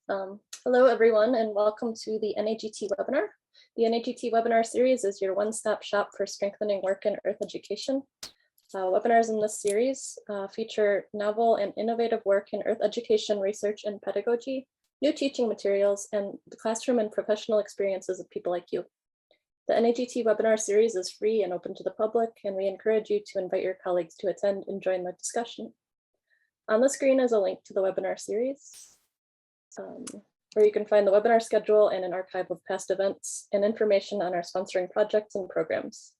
Hello, everyone, and welcome to the NAGT webinar. The NAGT webinar series is your one-stop shop for strengthening work in Earth education. Webinars in this series feature novel and innovative work in Earth education research and pedagogy, new teaching materials, and the classroom and professional experiences of people like you. The NAGT webinar series is free and open to the public, and we encourage you to invite your colleagues to attend and join the discussion. On the screen is a link to the webinar series, where you can find the webinar schedule and an archive of past events and information on our sponsoring projects and programs.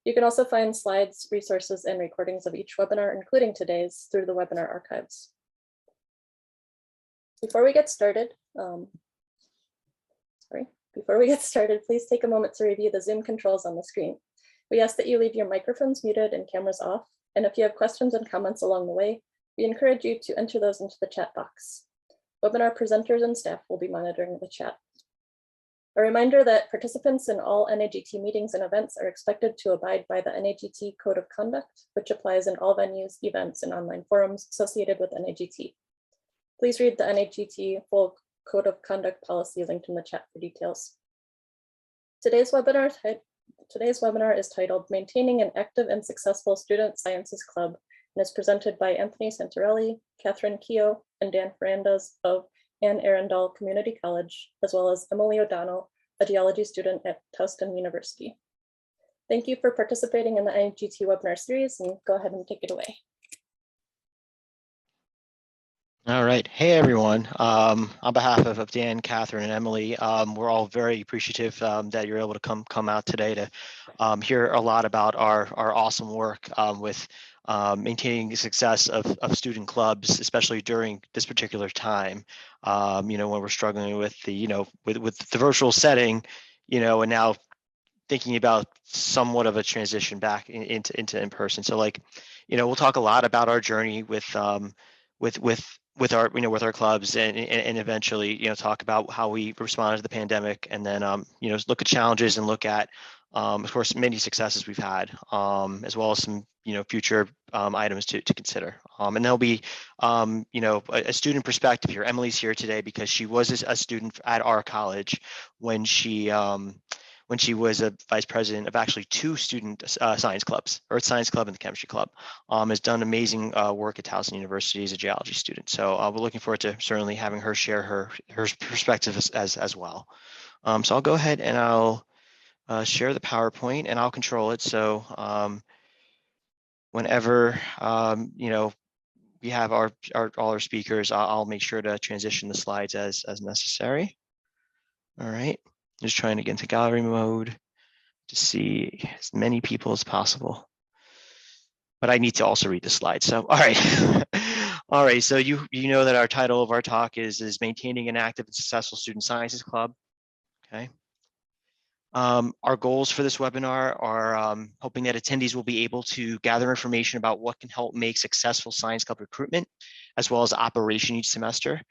You can also find slides, resources, and recordings of each webinar, including today's, through the webinar archives. Before we get started, please take a moment to review the Zoom controls on the screen. We ask that you leave your microphones muted and cameras off. And if you have questions and comments along the way, we encourage you to enter those into the chat box. Webinar presenters and staff will be monitoring the chat. A reminder that participants in all NAGT meetings and events are expected to abide by the NAGT Code of Conduct, which applies in all venues, events, and online forums associated with NAGT. Please read the NAGT full Code of Conduct policy linked in the chat for details. Today's webinar is titled Maintaining an Active and Successful Student Sciences Club, and is presented by Anthony Santarelli, Catherine Keogh, and Dan Ferrandas of Anne Arundel Community College, as well as Emily O'Donnell, a geology student at Towson University. Thank you for participating in the NAGT webinar series, and go ahead and take it away. All right. Hey, everyone. On behalf of Dan, Catherine, and Emily, we're all very appreciative that you're able to come out today to hear a lot about our awesome work with maintaining the success of student clubs, especially during this particular time. When we're struggling with the, with the virtual setting, and now thinking about somewhat of a transition back into in person. So we'll talk a lot about our journey with our clubs and eventually talk about how we responded to the pandemic, and then look at challenges and look at of course many successes we've had, as well as some future items to consider, and there'll be a student perspective here. Emily's here today because she was a student at our college when she was a vice president of actually two student science clubs, Earth Science Club and the Chemistry Club. Has done amazing work at Towson University as a geology student. So we're looking forward to certainly having her share her perspective as well. So I'll go ahead and I'll share the PowerPoint and I'll control it. So whenever we have all our speakers, I'll make sure to transition the slides as necessary. All right. Just trying to get into gallery mode to see as many people as possible. But I need to also read the slides. So, all right. All right. So you know that our title of our talk is Maintaining an Active and Successful Student Sciences Club. Okay. Our goals for this webinar are hoping that attendees will be able to gather information about what can help make successful science club recruitment, as well as operation each semester.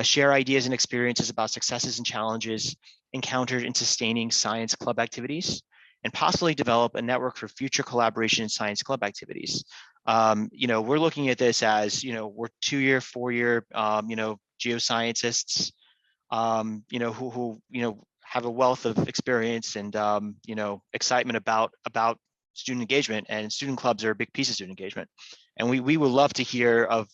Share ideas and experiences about successes and challenges encountered in sustaining science club activities, and possibly develop a network for future collaboration in science club activities. We're looking at this as, we're 2-year, 4-year, geoscientists, who have a wealth of experience and, excitement about student engagement, and student clubs are a big piece of student engagement. And we would love to hear of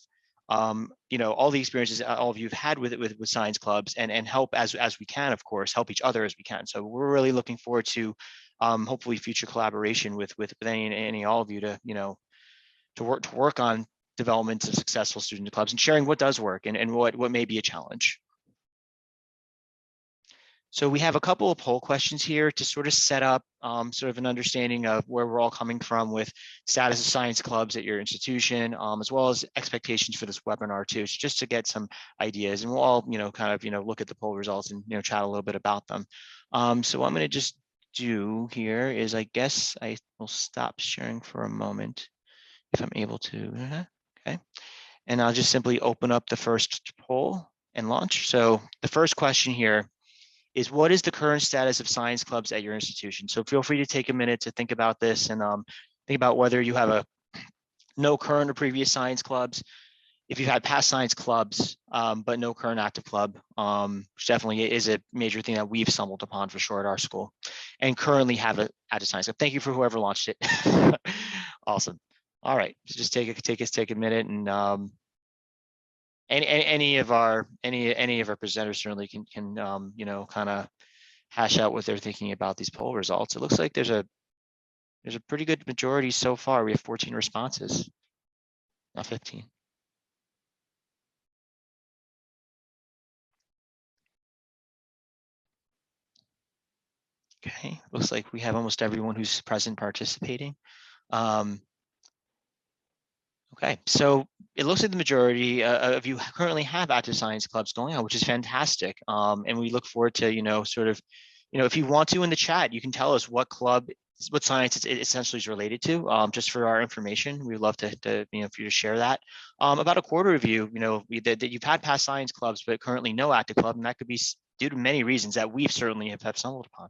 all the experiences all of you have had with science clubs, and help as we can, of course, help each other as we can. So we're really looking forward to hopefully future collaboration with any all of you to work on development of successful student clubs and sharing what does work and what may be a challenge. So we have a couple of poll questions here to sort of set up sort of an understanding of where we're all coming from with status of science clubs at your institution, as well as expectations for this webinar too, just to get some ideas. And we'll all, kind of, look at the poll results and, chat a little bit about them. So what I'm going to just do here is, I guess I will stop sharing for a moment if I'm able to. Okay. And I'll just simply open up the first poll and launch. So the first question here is, what is the current status of science clubs at your institution? So feel free to take a minute to think about this and think about whether you have no current or previous science clubs, if you've had past science clubs, but no current active club, which definitely is a major thing that we've stumbled upon for sure at our school, and currently have an active science club. Thank you for whoever launched it. Awesome. All right, so just take a minute, and any of our presenters certainly can kind of hash out what they're thinking about these poll results. It looks like there's a pretty good majority so far. We have 14 responses, not 15. Okay, looks like we have almost everyone who's present participating. Okay, so it looks like the majority of you currently have active science clubs going on, which is fantastic. And we look forward to, sort of, if you want to in the chat, you can tell us what club, what science it essentially is related to, just for our information. We'd love to for you to share that. About a quarter of you, that you've had past science clubs, but currently no active club, and that could be due to many reasons that we've certainly have stumbled upon.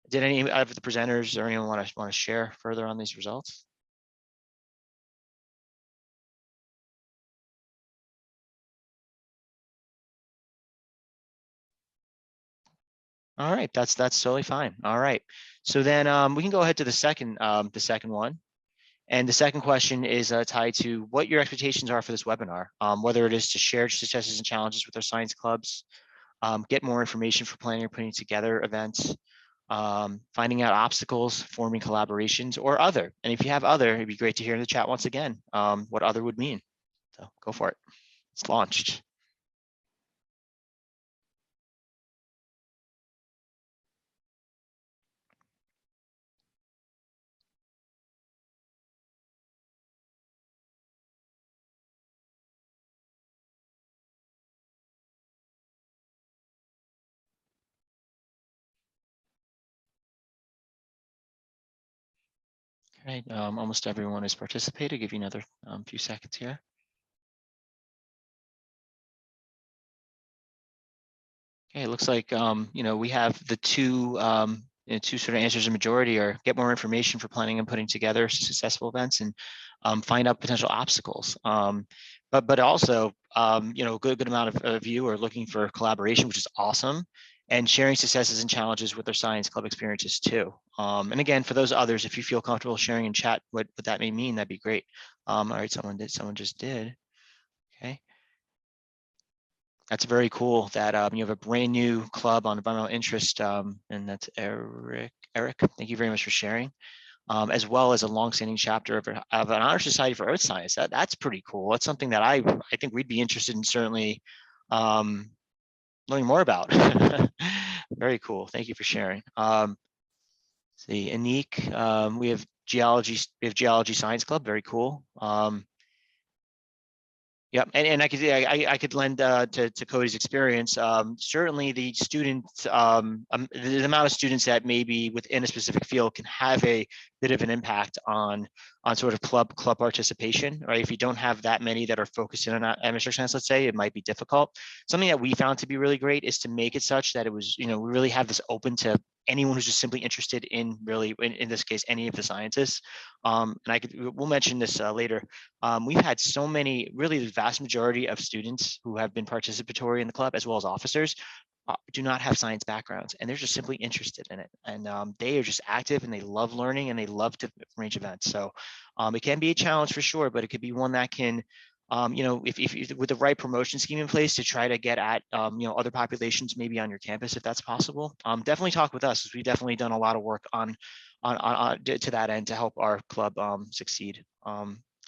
Did any of the presenters or anyone want to share further on these results? All right, that's totally fine. All right, so then we can go ahead to the second one. And the second question is tied to what your expectations are for this webinar, whether it is to share successes and challenges with our science clubs, get more information for planning or putting together events, finding out obstacles, forming collaborations, or other. And if you have other, it'd be great to hear in the chat once again what other would mean. So go for it. It's launched. All right, almost everyone has participated. Give you another few seconds here. Okay, it looks like we have the two sort of answers. A majority are get more information for planning and putting together successful events, and find out potential obstacles. But also a good amount of you are looking for collaboration, which is awesome, and sharing successes and challenges with their science club experiences too. And again, for those others, if you feel comfortable sharing in chat what that may mean, that'd be great. All right, someone just did. Okay. That's very cool that you have a brand new club on environmental interest, and that's Eric. Eric, thank you very much for sharing, as well as a longstanding chapter of an honor society for earth science. That's pretty cool. That's something that I think we'd be interested in certainly learning more about. Very cool. Thank you for sharing. See, Anik, we have geology science club. Very cool. Yeah, and I could lend to Cody's experience. Certainly, the students, the amount of students that maybe within a specific field can have a bit of an impact on sort of club participation. Right, if you don't have that many that are focused in on atmospheric science, let's say, it might be difficult. Something that we found to be really great is to make it such that it was, we really have this open to anyone who's just simply interested in really, in this case, any of the scientists. And we'll mention this later. We've had so many, really the vast majority of students who have been participatory in the club, as well as officers, do not have science backgrounds, and they're just simply interested in it. And they are just active, and they love learning, and they love to arrange events. So it can be a challenge for sure, but it could be one that can, if with the right promotion scheme in place to try to get at, other populations maybe on your campus, if that's possible, definitely talk with us, because we've definitely done a lot of work on to that end to help our club succeed.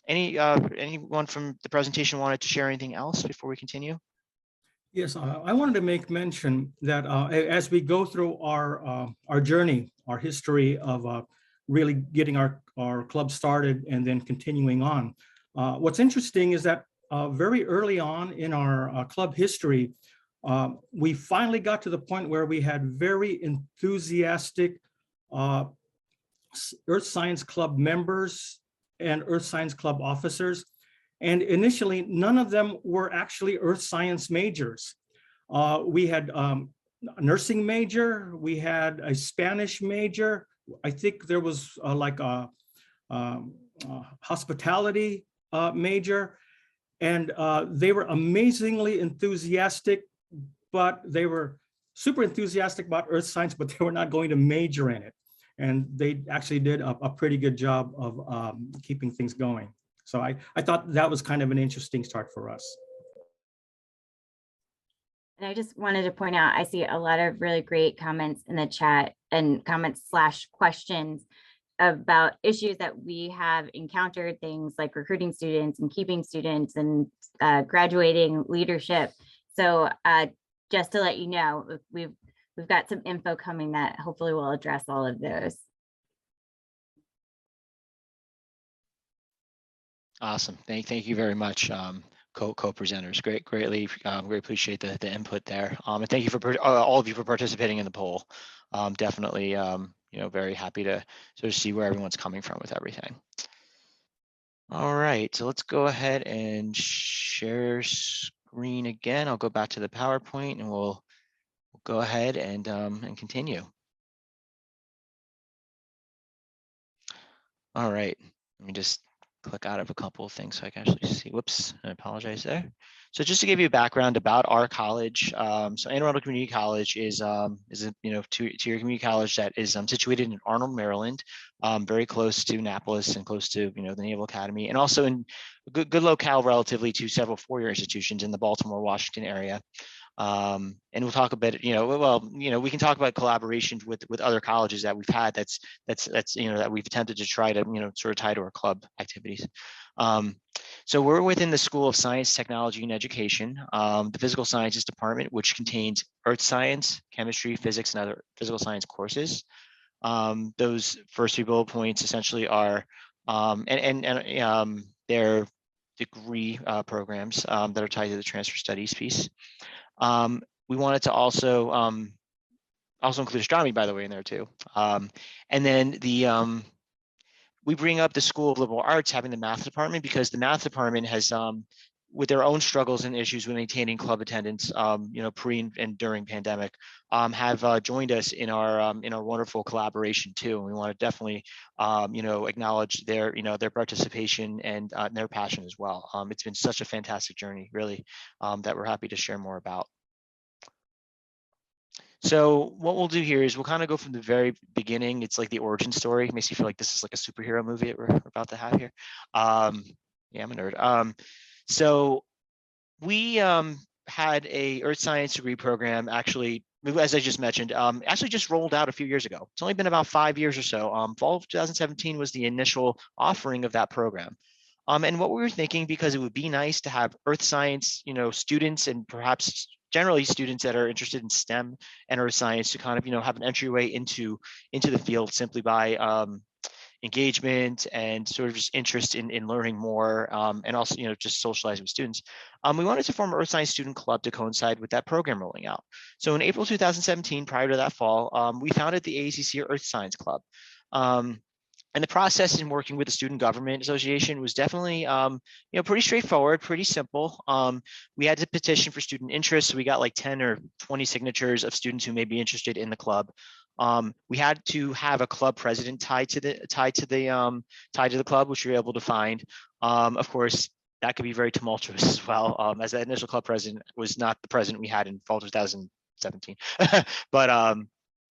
Anyone from the presentation wanted to share anything else before we continue? Yes, I wanted to make mention that as we go through our journey, our history of really getting our club started and then continuing on, what's interesting is that very early on in our club history, we finally got to the point where we had very enthusiastic Earth Science Club members and Earth Science Club officers. And initially, none of them were actually Earth Science majors. We had a nursing major, we had a Spanish major. I think there was like a hospitality major. And they were amazingly enthusiastic, but they were super enthusiastic about earth science, but they were not going to major in it. And they actually did a pretty good job of keeping things going. So I thought that was kind of an interesting start for us. And I just wanted to point out, I see a lot of really great comments in the chat and comments/questions about issues that we have encountered, things like recruiting students and keeping students and graduating leadership. So just to let you know, we've got some info coming that hopefully will address all of those. Awesome. Thank you very much, co-presenters. Greatly appreciate the input there. And thank you for all of you for participating in the poll. Definitely, very happy to sort of see where everyone's coming from with everything. All right, so let's go ahead and share screen again. I'll go back to the PowerPoint and we'll go ahead and continue. All right, let me just click out of a couple of things so I can actually see. Whoops, I apologize there. So just to give you a background about our college, so Anne Arundel Community College is a two-year community college that is situated in Arnold, Maryland, very close to Annapolis and close to the Naval Academy, and also in good locale relatively to several four-year institutions in the Baltimore, Washington area. And we'll talk a bit, we can talk about collaborations with other colleges that we've had that's that we've attempted to try to sort of tie to our club activities. So we're within the School of Science, Technology, and Education, the Physical Sciences Department, which contains earth science, chemistry, physics, and other physical science courses. Those first three bullet points essentially are their degree programs that are tied to the transfer studies piece. We wanted to also include astronomy, by the way, in there too. And then we bring up the School of Liberal Arts having the math department because the math department has, with their own struggles and issues with maintaining club attendance, pre and during pandemic, have joined us in our wonderful collaboration too. And we want to definitely, acknowledge their participation and their passion as well. It's been such a fantastic journey, really, that we're happy to share more about. So what we'll do here is we'll kind of go from the very beginning. It's like the origin story. It makes you feel like this is like a superhero movie that we're about to have here. Yeah, I'm a nerd. So we had a earth science degree program, actually, as I just mentioned, actually just rolled out a few years ago. It's only been about 5 years or so. Fall of 2017 was the initial offering of that program. And what we were thinking, because it would be nice to have earth science, students and perhaps generally students that are interested in STEM and earth science to kind of, have an entryway into the field simply by engagement and sort of just interest in learning more, and also, just socializing with students. We wanted to form an Earth Science Student Club to coincide with that program rolling out. So in April 2017, prior to that fall, we founded the AACC Earth Science Club. And the process in working with the Student Government Association was definitely, pretty straightforward, pretty simple. We had to petition for student interest. So we got like 10 or 20 signatures of students who may be interested in the club. We had to have a club president tied to the club, which we were able to find. Of course, that could be very tumultuous as well, as that initial club president was not the president we had in fall 2017. But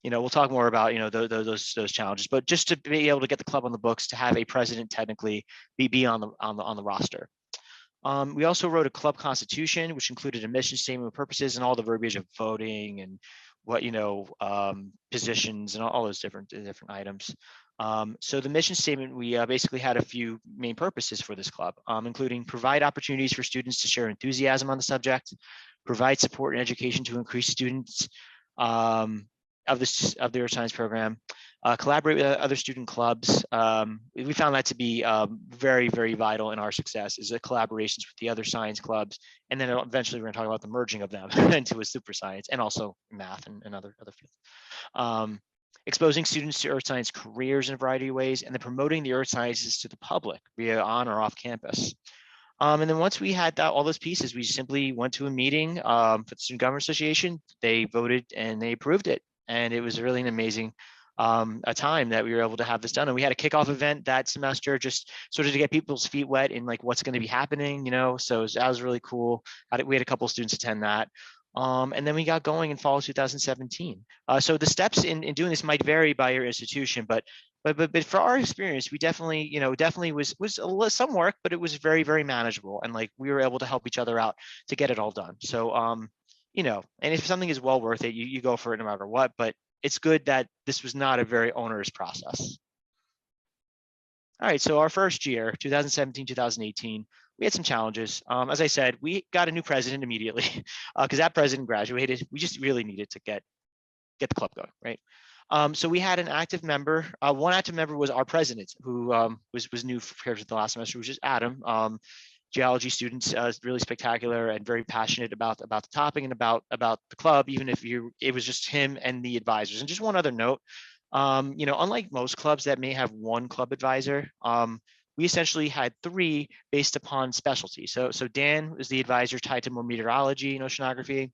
we'll talk more about those challenges. But just to be able to get the club on the books, to have a president technically be on the roster. We also wrote a club constitution, which included a mission statement of purposes and all the verbiage of voting and what positions and all those different items. So the mission statement, we basically had a few main purposes for this club, including provide opportunities for students to share enthusiasm on the subject, provide support and education to increase students of the Earth Science program, collaborate with other student clubs. We found that to be very, very vital in our success, is the collaborations with the other science clubs. And then eventually we're going to talk about the merging of them into a super science, and also math and other fields. Exposing students to earth science careers in a variety of ways, and then promoting the earth sciences to the public via on or off campus. And then once we had all those pieces, we simply went to a meeting for the Student Government Association. They voted and they approved it. And it was really an amazing a time that we were able to have this done. And we had a kickoff event that semester, just sort of to get people's feet wet in like what's going to be happening, so that was really cool. We had a couple of students attend that. And then we got going in fall of 2017. So the steps in doing this might vary by your institution, but for our experience, we definitely, was some work, but it was very, very manageable. And like, we were able to help each other out to get it all done. So, and if something is well worth it, you go for it no matter what, but it's good that this was not a very onerous process. All right, so our first year, 2017, 2018, we had some challenges. As I said, we got a new president immediately because that president graduated. We just really needed to get the club going, right? So we had an active member. One active member was our president, who was new compared to the last semester, which is Adam. Geology students, really spectacular and very passionate about the topic and about the club, even if it was just him and the advisors. And just one other note, unlike most clubs that may have one club advisor, we essentially had 3 based upon specialty. So Dan was the advisor tied to more meteorology and oceanography.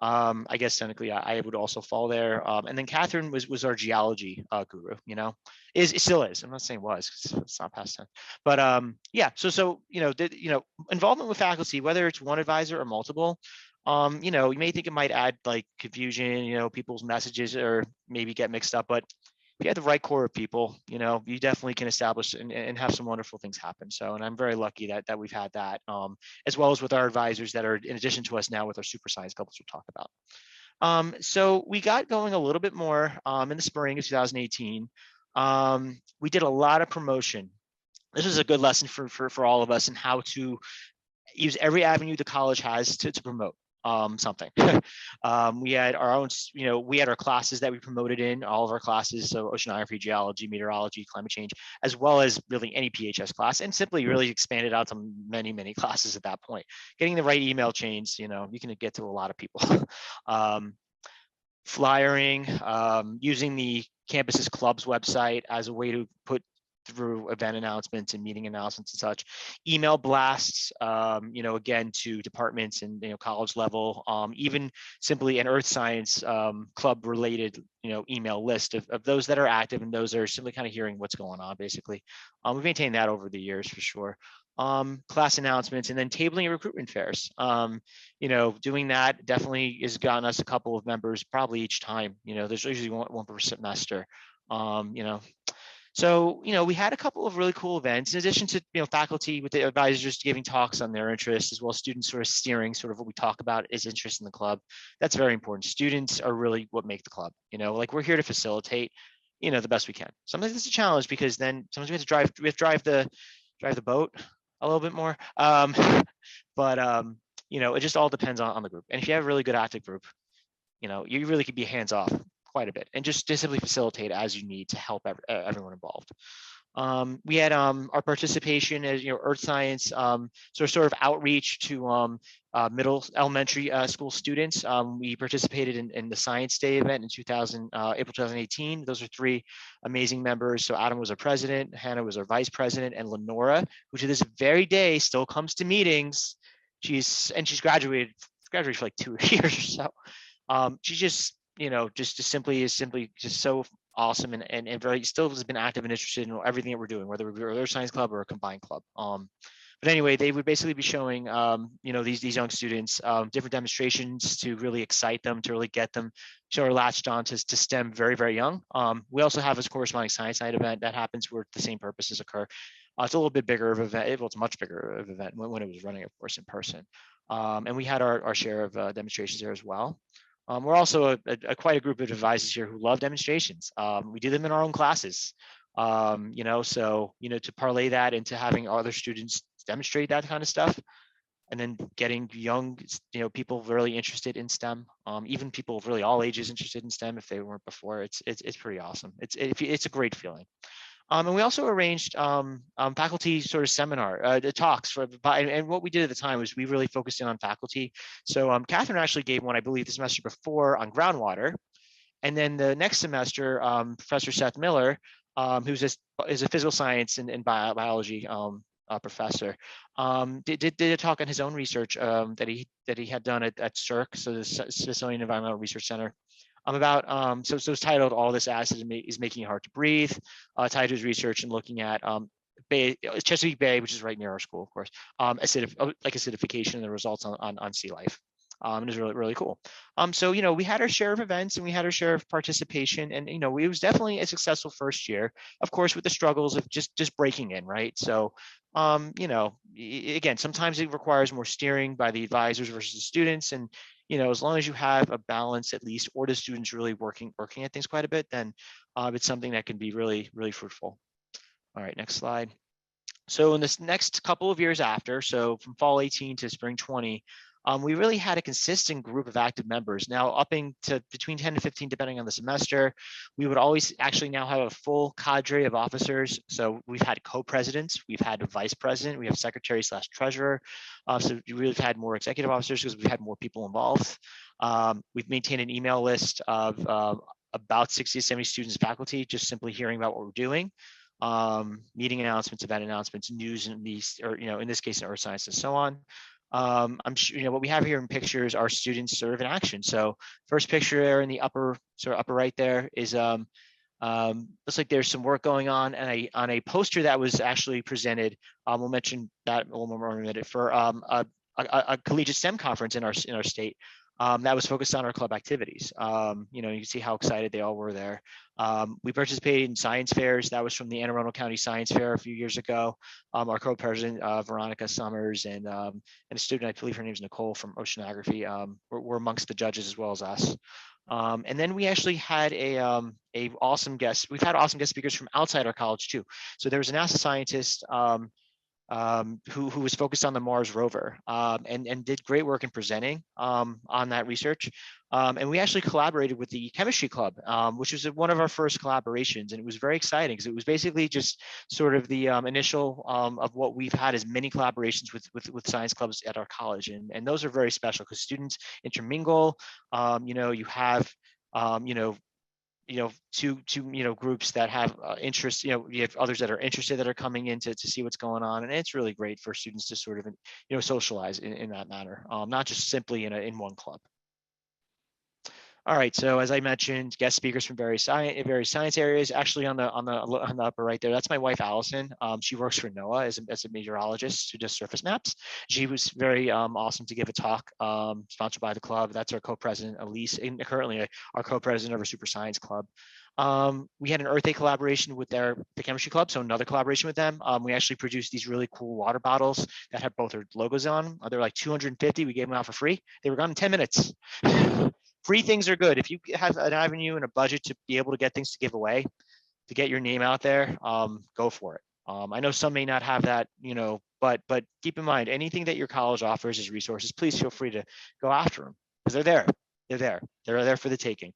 I guess technically I would also fall there. And then Catherine was our geology guru, it still is. I'm not saying was, because it's not past tense. But yeah, so involvement with faculty, whether it's one advisor or multiple, you may think it might add like confusion, people's messages or maybe get mixed up, but if you have the right core of people, you definitely can establish and have some wonderful things happen. So, and I'm very lucky that we've had that, as well as with our advisors that are in addition to us now with our super science clubs we'll talk about. So we got going a little bit more in the spring of 2018. We did a lot of promotion. This was a good lesson for all of us in how to use every avenue the college has to promote something. We had our own, we had our classes that we promoted in all of our classes. So oceanography, geology, meteorology, climate change, as well as really any PHS class, and simply really expanded out to many, many classes at that point. Getting the right email chains, you can get to a lot of people. Flyering, using the campus's club's website as a way to put through event announcements and meeting announcements and such, email blasts, again, to departments and, college level, even simply an earth science club related, email list of those that are active and those that are simply kind of hearing what's going on, basically. We've maintained that over the years for sure. Class announcements, and then tabling and recruitment fairs. Doing that definitely has gotten us a couple of members probably each time. There's usually one per semester. So, we had a couple of really cool events in addition to, faculty with the advisors giving talks on their interests, as well as students sort of steering sort of what we talk about is interest in the club. That's very important. Students are really what make the club, like we're here to facilitate, the best we can. Sometimes it's a challenge because then sometimes we have to drive the boat a little bit more. But it just all depends on the group. And if you have a really good active group, you really could be hands off quite a bit and just simply facilitate as you need to help everyone involved. We had our participation as earth science, sort of outreach to elementary school students. We participated in the Science Day event in April 2018. Those are 3 amazing members. So Adam was our president, Hannah was our vice president, and Lenora, who to this very day still comes to meetings. She's graduated for like 2 years or so. She's just just simply just so awesome and very still has been active and interested in everything that we're doing, whether we're Earth Science Club or a combined club. But anyway, they would basically be showing these young students different demonstrations to really excite them, to really get them sort of latched on to STEM very, very young. We also have a corresponding science night event that happens where the same purposes occur. It's a little bit bigger of an event. Well, it's a much bigger of an event when it was running, of course, in person. And we had our share of demonstrations there as well. We're also quite a group of advisors here who love demonstrations. We do them in our own classes, so, to parlay that into having other students demonstrate that kind of stuff, and then getting young, people really interested in STEM, even people of really all ages interested in STEM if they weren't before. It's pretty awesome. It's a great feeling. And we also arranged faculty sort of seminar talks and what we did at the time was we really focused in on faculty. So Catherine actually gave one, I believe, the semester before on groundwater. And then the next semester, Professor Seth Miller, who's is a physical science and biology professor, did a talk on his own research that he had done at CERC, so the Smithsonian Environmental Research Center. So it's titled "All This Acid is Making It Hard to Breathe," tied to his research and looking at Chesapeake Bay, which is right near our school, of course, acidification and the results on sea life. It was really, really cool. So, we had our share of events and we had our share of participation, and, it was definitely a successful first year, of course, with the struggles of just breaking in, right? So, again, sometimes it requires more steering by the advisors versus the students. And, as long as you have a balance at least, or the students really working at things quite a bit, then it's something that can be really, really fruitful. All right, next slide. So in this next couple of years after, so from fall 18 to spring 20, we really had a consistent group of active members, now upping to between 10 to 15, depending on the semester. We would always actually now have a full cadre of officers. So we've had co-presidents, we've had a vice president, we have secretary/treasurer. So we really have had more executive officers because we've had more people involved. We've maintained an email list of about 60 to 70 students and faculty, just simply hearing about what we're doing. Meeting announcements, event announcements, news, and these, or in this case, in earth science and so on. I'm sure what we have here in pictures are students sort of in action. So first picture there in the upper right there is looks like there's some work going on, and on a poster that was actually presented. We'll mention that a little more in a minute, for a collegiate STEM conference in our state. That was focused on our club activities. You can see how excited they all were there. We participated in science fairs. That was from the Anne Arundel County Science Fair a few years ago. Our co-president, Veronica Summers, and a student, I believe her name is Nicole, from Oceanography, were amongst the judges as well as us. And then we actually had a awesome guest. We've had awesome guest speakers from outside our college too. So there was a NASA scientist who was focused on the Mars rover, and did great work in presenting on that research. And we actually collaborated with the chemistry club, which was one of our first collaborations. And it was very exciting because it was basically just sort of the initial of what we've had as many collaborations with science clubs at our college. And those are very special because students intermingle. You have, two groups that have interest. You have others that are interested that are coming in to see what's going on, and it's really great for students to sort of socialize in that manner, not just simply in one club. All right, so as I mentioned, guest speakers from various science areas. Actually, on the upper right there, that's my wife Allison. She works for NOAA as a meteorologist who does surface maps. She was very awesome to give a talk, sponsored by the club. That's our co-president Elise, and currently our co-president of our Super Science Club. We had an Earth Day collaboration with the chemistry club, so another collaboration with them. We actually produced these really cool water bottles that have both our logos on. They're like 250. We gave them out for free. They were gone in 10 minutes. Free things are good. If you have an avenue and a budget to be able to get things to give away, to get your name out there, go for it. I know some may not have that, but keep in mind, anything that your college offers as resources, please feel free to go after them, because they're there for the taking.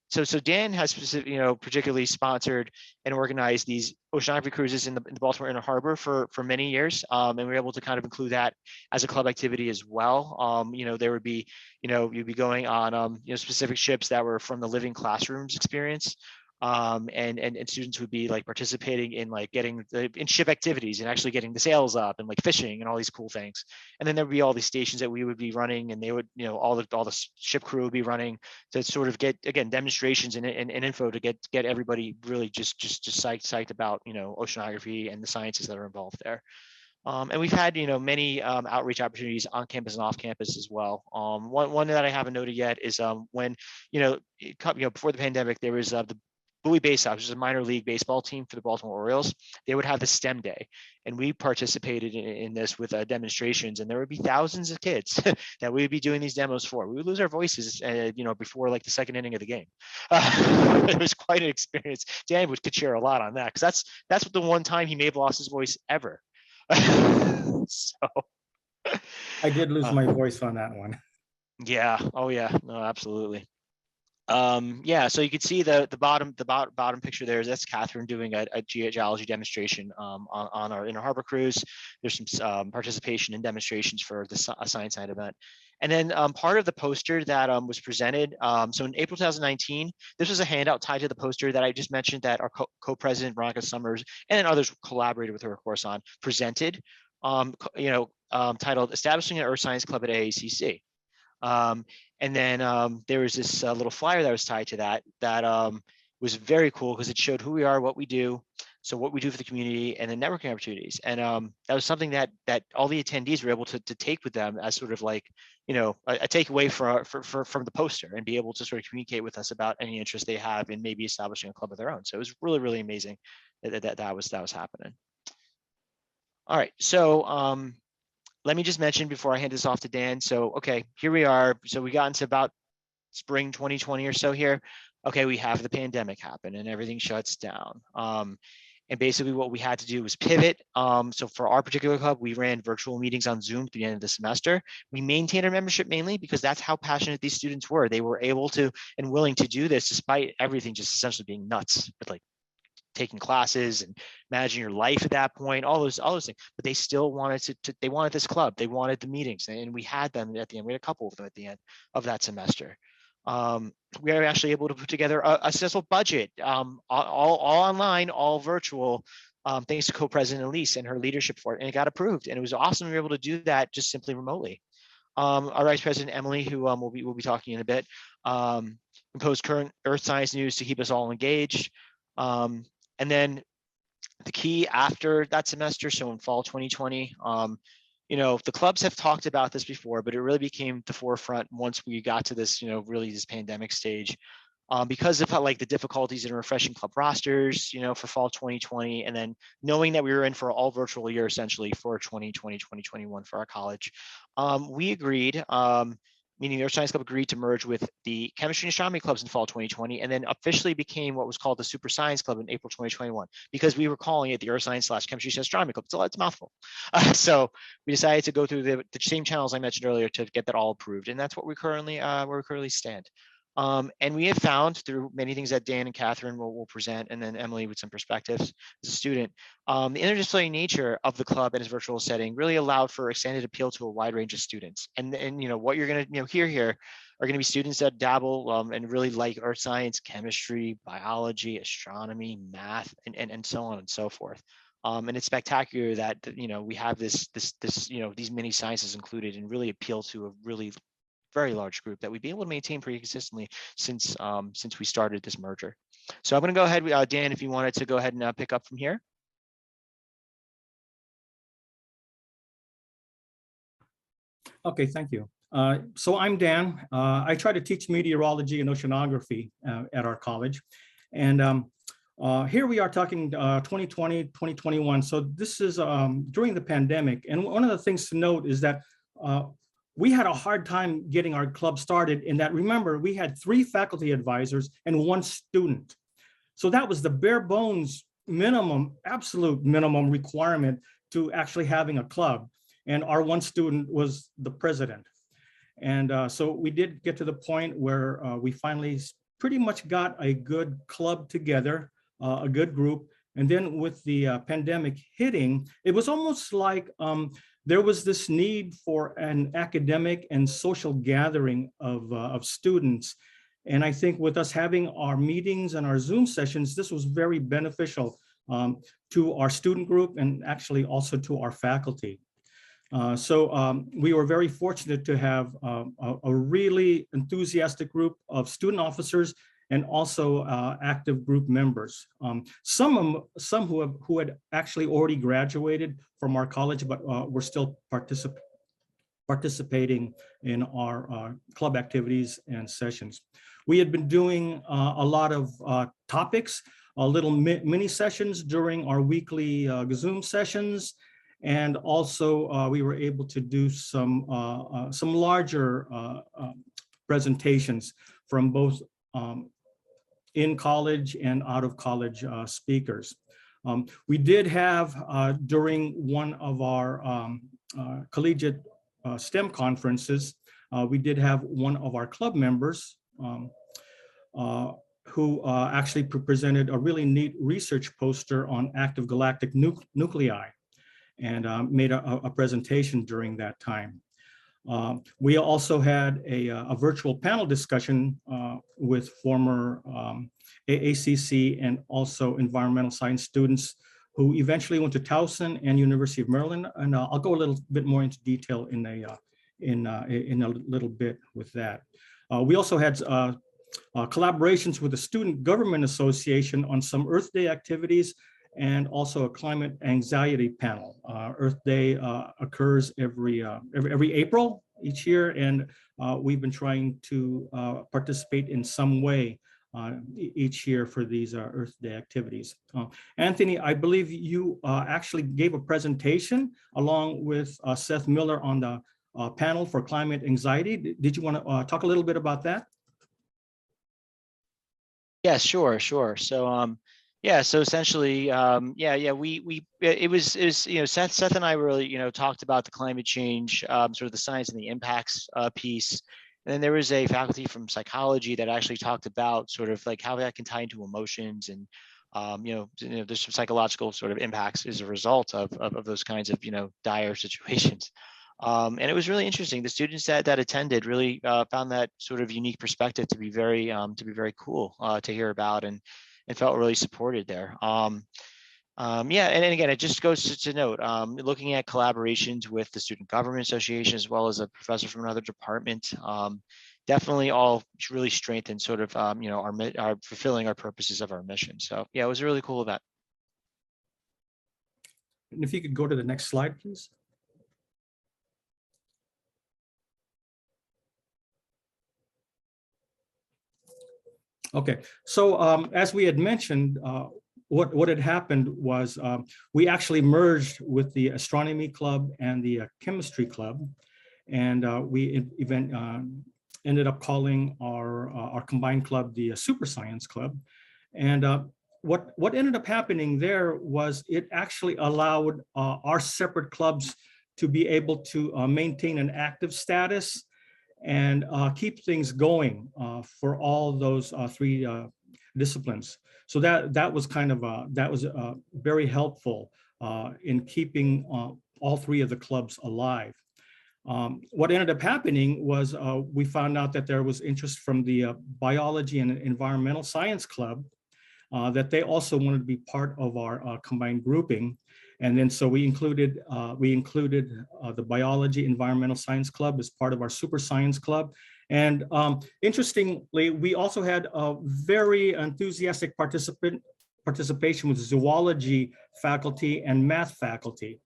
So Dan has particularly sponsored and organized these oceanography cruises in the Baltimore Inner Harbor for many years, and we were able to kind of include that as a club activity as well. There would be, you'd be going on specific ships that were from the Living Classrooms experience. And students would be like participating in like getting in ship activities and actually getting the sails up and like fishing and all these cool things. And then there would be all these stations that we would be running, and they would, all the ship crew would be running to sort of get, again, demonstrations and info to get everybody really just psyched about, oceanography and the sciences that are involved there. And we've had, many outreach opportunities on campus and off campus as well. One that I haven't noted yet is when, before the pandemic, there was the Bowie Bay Sox, which is a minor league baseball team for the Baltimore Orioles. They would have the STEM day, and we participated in this with demonstrations, and there would be thousands of kids that we would be doing these demos for. We would lose our voices, before like the second inning of the game. It was quite an experience. Dan could share a lot on that, because that's the one time he may have lost his voice ever. So I did lose my voice on that one. Yeah. Oh yeah. No, absolutely. Yeah, so you can see the bottom picture there. That's Catherine doing a geology demonstration on our Inner Harbor cruise. There's some participation in demonstrations for a science night event. And then part of the poster that was presented, so in April 2019, this was a handout tied to the poster that I just mentioned that our co-president Veronica Summers and then others collaborated with her, of course, on presented, titled "Establishing an Earth Science Club at AACC." And then there was this little flyer that was tied to that was very cool because it showed who we are, what we do, so what we do for the community, and the networking opportunities. And that was something that all the attendees were able to take with them as sort of like, you know, a takeaway from the poster, and be able to sort of communicate with us about any interest they have in maybe establishing a club of their own. So it was really, really amazing that was happening. All right, so let me just mention before I hand this off to Dan. So, okay, here we are. So we got into about spring 2020 or so here. Okay, we have the pandemic happen and everything shuts down. And basically what we had to do was pivot. So for our particular club, we ran virtual meetings on Zoom through the end of the semester. We maintained our membership mainly because that's how passionate these students were. They were able to and willing to do this despite everything just essentially being nuts, with like taking classes and managing your life at that point, all those things. But they still wanted they wanted this club, they wanted the meetings, and we had them at the end. We had a couple of them at the end of that semester. We were actually able to put together a successful budget, all online, all virtual, thanks to co-president Elise and her leadership for it, and it got approved. And it was awesome we were able to do that just simply remotely. Our Vice President Emily, who we'll be talking in a bit, composed current Earth Science news to keep us all engaged. And then the key after that semester, so in fall 2020, you know, the clubs have talked about this before, but it really became the forefront once we got to this, you know, really this pandemic stage, because of how, like, the difficulties in refreshing club rosters, you know, for fall 2020, and then knowing that we were in for all virtual year essentially for 2020, 2021 for our college. We agreed, meaning the Earth Science Club agreed to merge with the Chemistry and Astronomy clubs in fall 2020, and then officially became what was called the Super Science Club in April 2021, because we were calling it the Earth Science / Chemistry / Astronomy Club. So it's a mouthful. So we decided to go through the same channels I mentioned earlier to get that all approved, and that's what we currently where we currently stand. And we have found through many things that Dan and Catherine will present, and then Emily with some perspectives as a student, the interdisciplinary nature of the club and its virtual setting really allowed for extended appeal to a wide range of students. And you know, what you're going to hear here are going to be students that dabble and really like earth science, chemistry, biology, astronomy, math, and so on and so forth. And it's spectacular that, you know, we have this you know, these many sciences included, and really appeal to a really very large group that we've been able to maintain pretty consistently since we started this merger. So I'm going to go ahead, Dan, if you wanted to go ahead and pick up from here. Okay, thank you. So I'm Dan. I try to teach meteorology and oceanography at our college. And here we are talking 2020, 2021. So this is during the pandemic. And one of the things to note is that we had a hard time getting our club started, in that, remember, we had 3 faculty advisors and 1 student. So that was the bare bones minimum, absolute minimum requirement to actually having a club. And our 1 student was the president. And so we did get to the point where we finally pretty much got a good club together, a good group. And then with the pandemic hitting, it was almost like there was this need for an academic and social gathering of students. And I think with us having our meetings and our Zoom sessions, this was very beneficial to our student group, and actually also to our faculty. So we were very fortunate to have a really enthusiastic group of student officers, and also active group members. Some who had actually already graduated from our college, but were still participating in our club activities and sessions. We had been doing a lot of topics, little mini sessions during our weekly Zoom sessions. And also we were able to do some larger presentations from both in college and out of college speakers. We did have during one of our collegiate STEM conferences, we did have one of our club members who actually presented a really neat research poster on active galactic nuclei, and made a presentation during that time. We also had a virtual panel discussion with former AACC and also environmental science students who eventually went to Towson and University of Maryland. And I'll go a little bit more into detail in in a little bit with that. We also had collaborations with the Student Government Association on some Earth Day activities and also a climate anxiety panel. Earth Day occurs every April each year, and we've been trying to participate in some way each year for these Earth Day activities. Anthony, I believe you actually gave a presentation along with Seth Miller on the panel for climate anxiety. Did you want to talk a little bit about that? Yeah, sure. So, yeah, so essentially, it was, you know, Seth and I really, you know, talked about the climate change, sort of the science and the impacts piece. And then there was a faculty from psychology that actually talked about sort of like how that can tie into emotions and, you know, there's some psychological sort of impacts as a result of those kinds of, you know, dire situations. And it was really interesting. The students that attended really found that sort of unique perspective to be very cool to hear about, and felt really supported there. Yeah, and again, it just goes to note, looking at collaborations with the Student Government Association as well as a professor from another department, definitely all really strengthened sort of, you know, our fulfilling our purposes of our mission. So yeah, it was a really cool event. And if you could go to the next slide, please. Okay, so as we had mentioned, what had happened was we actually merged with the Astronomy Club and the Chemistry Club, and we ended up calling our combined club the Super Science Club. And what ended up happening there was it actually allowed our separate clubs to be able to maintain an active status and keep things going for all those three disciplines. So that was kind of very helpful in keeping all three of the clubs alive. What ended up happening was we found out that there was interest from the Biology and Environmental Science Club, that they also wanted to be part of our combined grouping. And then so we included the Biology Environmental Science Club as part of our Super Science Club. And interestingly, we also had a very enthusiastic participation with zoology faculty and math faculty.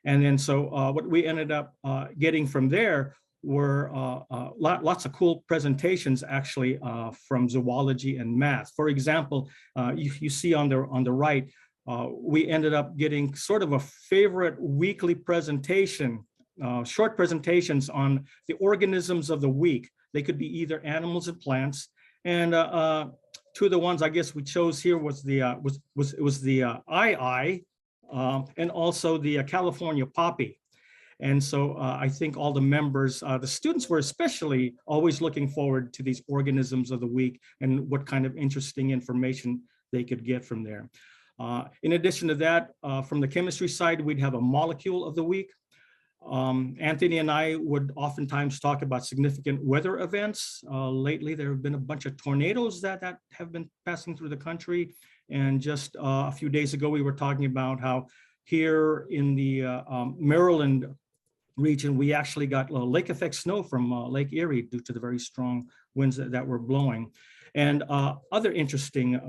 And then so what we ended up getting from there were lots of cool presentations actually from zoology and math. For example, you see on the right, we ended up getting sort of a favorite weekly presentation, short presentations on the organisms of the week. They could be either animals or plants. And two of the ones I guess we chose here was the and also the California poppy. And so I think all the members, the students were especially always looking forward to these organisms of the week and what kind of interesting information they could get from there. In addition to that, from the chemistry side, we'd have a molecule of the week. Anthony and I would oftentimes talk about significant weather events. Lately, there have been a bunch of tornadoes that have been passing through the country. And just a few days ago, we were talking about how here in the Maryland region, we actually got lake effect snow from Lake Erie due to the very strong winds that were blowing. And other interesting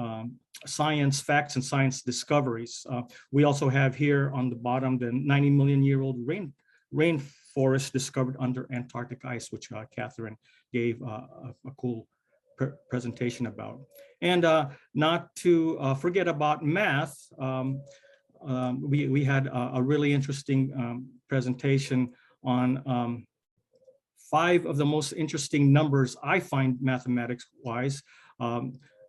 science facts and science discoveries. We also have here on the bottom the 90 million year old rainforest discovered under Antarctic ice, which Catherine gave a cool presentation about. And not to forget about math, we had a really interesting presentation on 5 of the most interesting numbers I find mathematics-wise.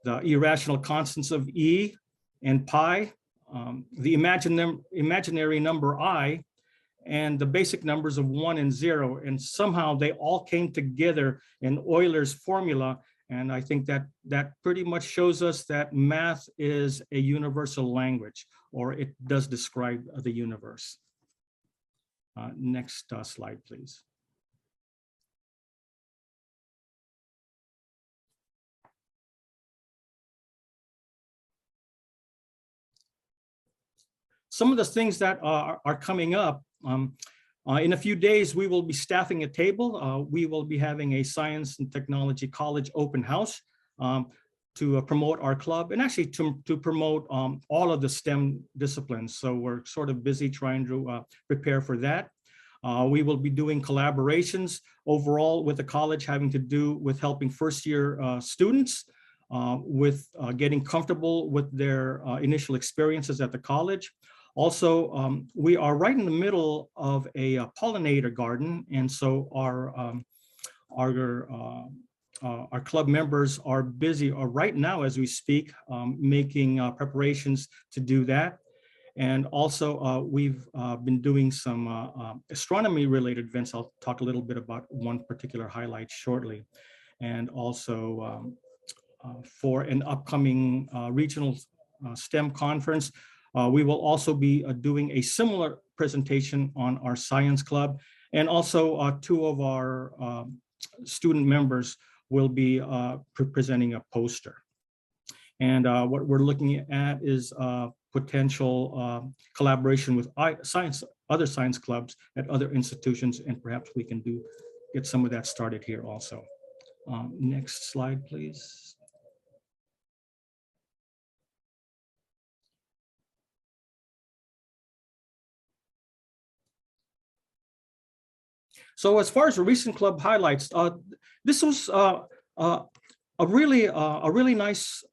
The irrational constants of E and pi, the imaginary number I, and the basic numbers of 1 and 0. And somehow they all came together in Euler's formula. And I think that pretty much shows us that math is a universal language, or it does describe the universe. Next slide, please. Some of the things that are coming up, In a few days, we will be staffing a table. We will be having a Science and Technology College open house to promote our club, and actually to promote all of the STEM disciplines. So we're sort of busy trying to prepare for that. We will be doing collaborations overall with the college having to do with helping first-year students with getting comfortable with their initial experiences at the college. Also, we are right in the middle of a pollinator garden, and so our club members are busy right now as we speak, making preparations to do that. And also, we've been doing some astronomy-related events. I'll talk a little bit about one particular highlight shortly. And also, for an upcoming regional STEM conference, we will also be doing a similar presentation on our science club. And also, two of our student members will be presenting a poster. And what we're looking at is potential collaboration with other science clubs at other institutions, and perhaps we can get some of that started here also. Next slide, please. So as far as the recent club highlights, this was a really nice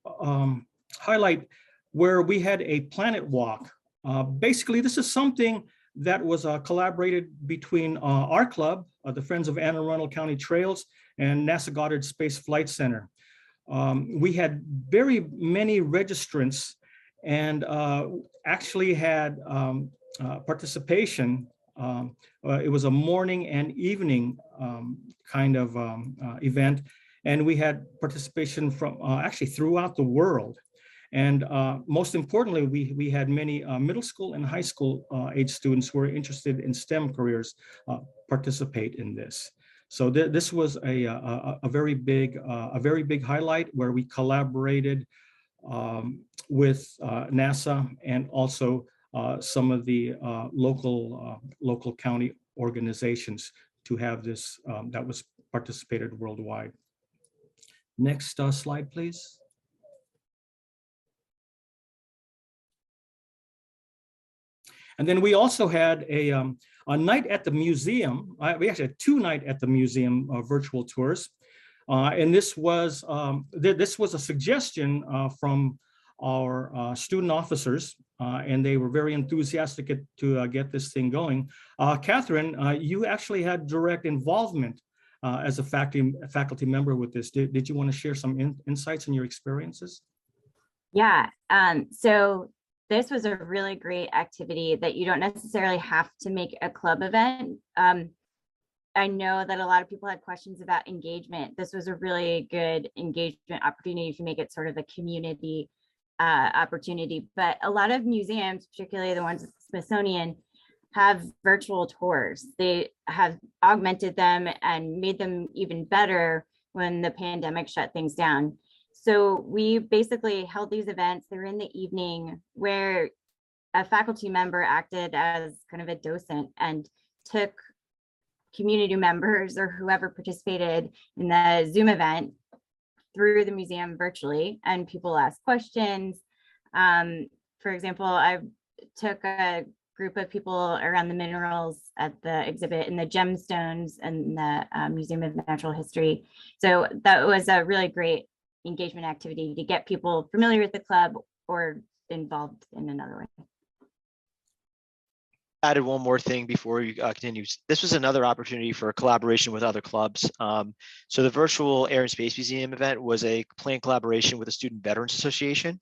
highlight where we had a planet walk. Basically, this is something that was collaborated between our club, the Friends of Anne Arundel County Trails, and NASA Goddard Space Flight Center. We had very many registrants and actually had participation. It was a morning and evening kind of event, and we had participation from actually throughout the world. And most importantly, we had many middle school and high school age students who were interested in STEM careers participate in this. So this was a very big highlight where we collaborated with NASA and also some of the local county organizations to have this that was participated worldwide. Next slide, please. And then we also had a night at the museum. We actually had 2 nights at the museum virtual tours. And this was a suggestion from our student officers, and they were very enthusiastic to get this thing going. Catherine, you actually had direct involvement as a faculty member with this. Did you want to share some insights and your experiences? Yeah, so this was a really great activity that you don't necessarily have to make a club event. I know that a lot of people had questions about engagement. This was a really good engagement opportunity to make it sort of a community opportunity. But a lot of museums, particularly the ones at the Smithsonian, have virtual tours. They have augmented them and made them even better when the pandemic shut things down. So we basically held these events. They were in the evening where a faculty member acted as kind of a docent and took community members or whoever participated in the Zoom event through the museum virtually, and people asked questions. For example, I took a group of people around the minerals at the exhibit in the gemstones and the Museum of Natural History. So that was a really great engagement activity to get people familiar with the club or involved in another way. Added one more thing before you continue. This was another opportunity for collaboration with other clubs. So the virtual Air and Space Museum event was a planned collaboration with the Student Veterans Association.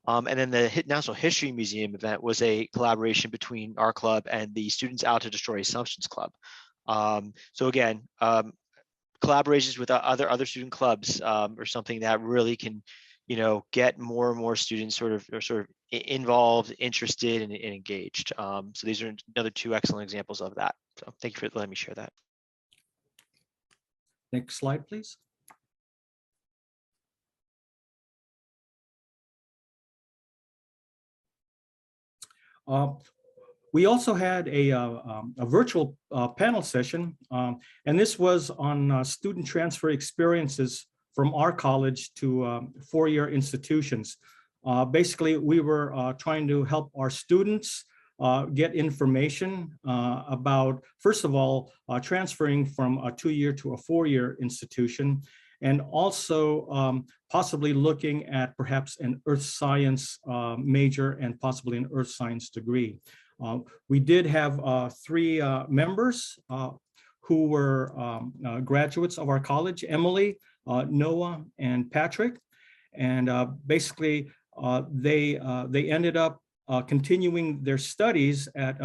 And then the National History Museum event was a collaboration between our club and the Students Out to Destroy Assumptions Club. So again, collaborations with other student clubs are something that really can, get more and more students sort of involved, interested, and engaged. So these are another 2 excellent examples of that. So thank you for letting me share that. Next slide, please. We also had a virtual panel session, and this was on student transfer experiences from our college to four-year institutions. Basically, we were trying to help our students get information about, first of all, transferring from a two-year to a four-year institution, and also possibly looking at perhaps an earth science major and possibly an earth science degree. We did have three members who were graduates of our college: Emily, Noah, and Patrick. And basically, they ended up continuing their studies at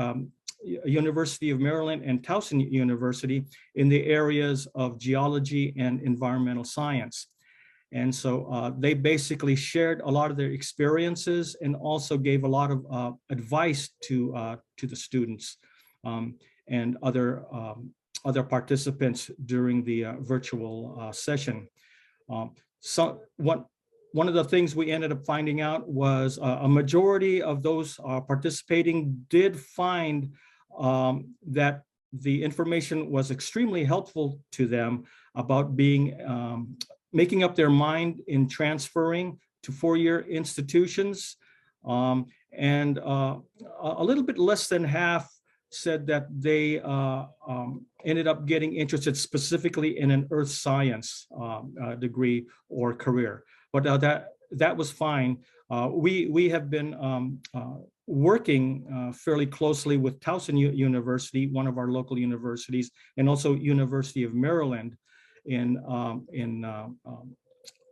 University of Maryland and Towson University in the areas of geology and environmental science. And so they basically shared a lot of their experiences and also gave a lot of advice to the students and other participants during the virtual session. So one of the things we ended up finding out was a majority of those participating did find that the information was extremely helpful to them about making up their mind in transferring to four-year institutions. And a little bit less than half said that they ended up getting interested specifically in an earth science degree or career. But that was fine. We have been working fairly closely with Towson University, one of our local universities, and also University of Maryland in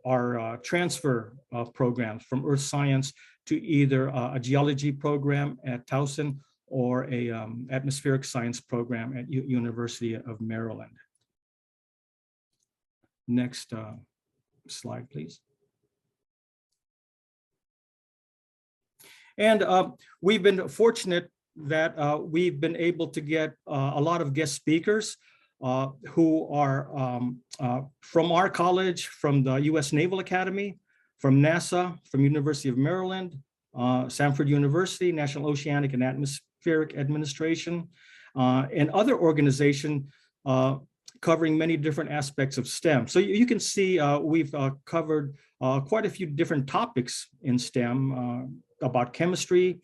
our transfer programs from earth science to either a geology program at Towson or a atmospheric science program at University of Maryland. Next slide, please. And we've been fortunate that we've been able to get a lot of guest speakers who are from our college, from the U.S. Naval Academy, from NASA, from University of Maryland, Samford University, National Oceanic and Atmospheric Administration, and other organizations covering many different aspects of STEM. So you can see we've covered quite a few different topics in STEM about chemistry,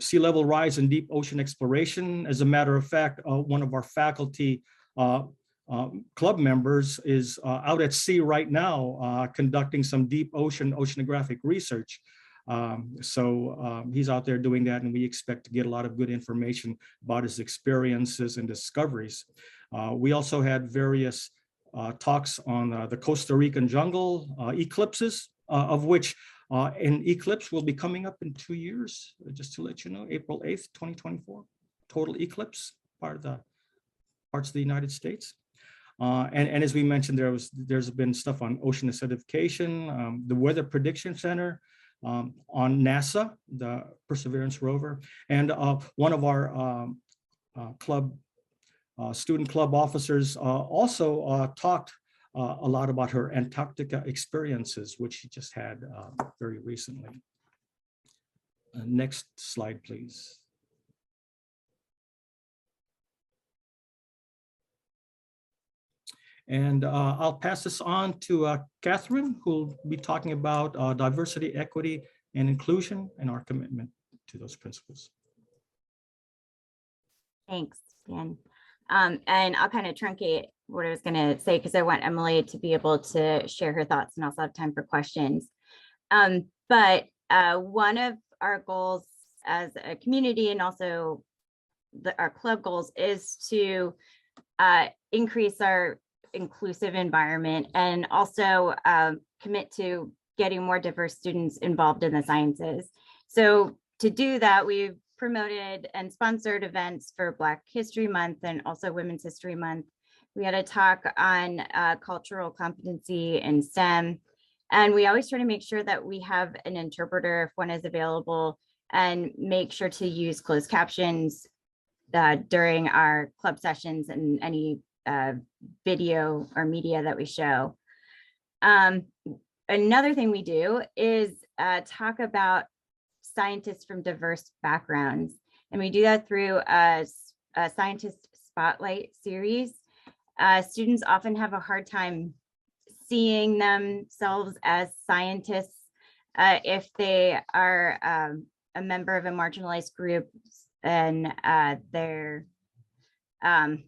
sea level rise and deep ocean exploration. As a matter of fact, one of our faculty club members is out at sea right now conducting some deep oceanographic research. So he's out there doing that, and we expect to get a lot of good information about his experiences and discoveries. We also had various talks on the Costa Rican jungle eclipses, of which an eclipse will be coming up in 2 years, just to let you know, April 8th, 2024, total eclipse, parts of the United States. And as we mentioned, there's been stuff on ocean acidification, the Weather Prediction Center, on NASA, the Perseverance rover, and one of our student club officers also talked a lot about her Antarctica experiences, which she just had very recently. Next slide, please. And I'll pass this on to Catherine, who'll be talking about diversity, equity, and inclusion, and our commitment to those principles. Thanks, Dan. And I'll kind of truncate what I was going to say because I want Emily to be able to share her thoughts and also have time for questions. But one of our goals as a community and also our club goals is to increase our inclusive environment and also commit to getting more diverse students involved in the sciences. So to do that, we've promoted and sponsored events for Black History Month and also Women's History Month. We had a talk on cultural competency in STEM, and we always try to make sure that we have an interpreter if one is available and make sure to use closed captions during our club sessions and any video or media that we show. Another thing we do is talk about scientists from diverse backgrounds And we do that through a scientist spotlight series. Students often have a hard time seeing themselves as scientists if they are a member of a marginalized group and they're, sorry,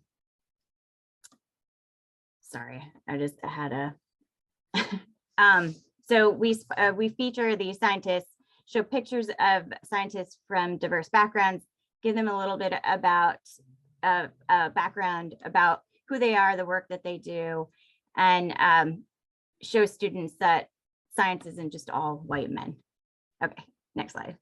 I just had a, so we feature these scientists, show pictures of scientists from diverse backgrounds, give them a little bit about background about who they are, the work that they do, and show students that science isn't just all white men. Okay, next slide.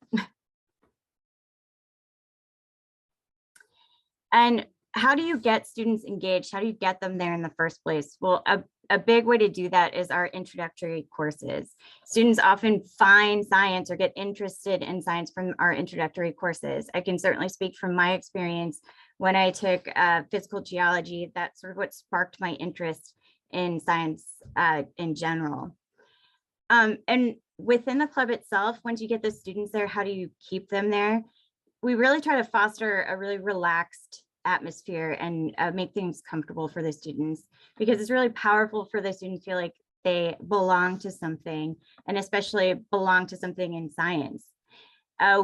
And how do you get students engaged? How do you get them there in the first place? Well, a big way to do that is our introductory courses. Students often find science or get interested in science from our introductory courses. I can certainly speak from my experience when I took physical geology. That's sort of what sparked my interest in science in general. And within the club itself, once you get the students there, how do you keep them there? We really try to foster a really relaxed atmosphere and make things comfortable for the students, because it's really powerful for the students to feel like they belong to something, and especially belong to something in science.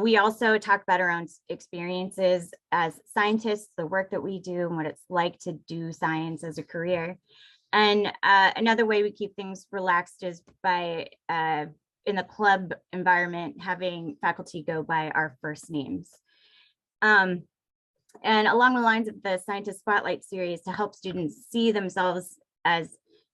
We also talk about our own experiences as scientists, the work that we do and what it's like to do science as a career. And another way we keep things relaxed is by, in the club environment, having faculty go by our first names. And along the lines of the Scientist Spotlight series, to help students see themselves as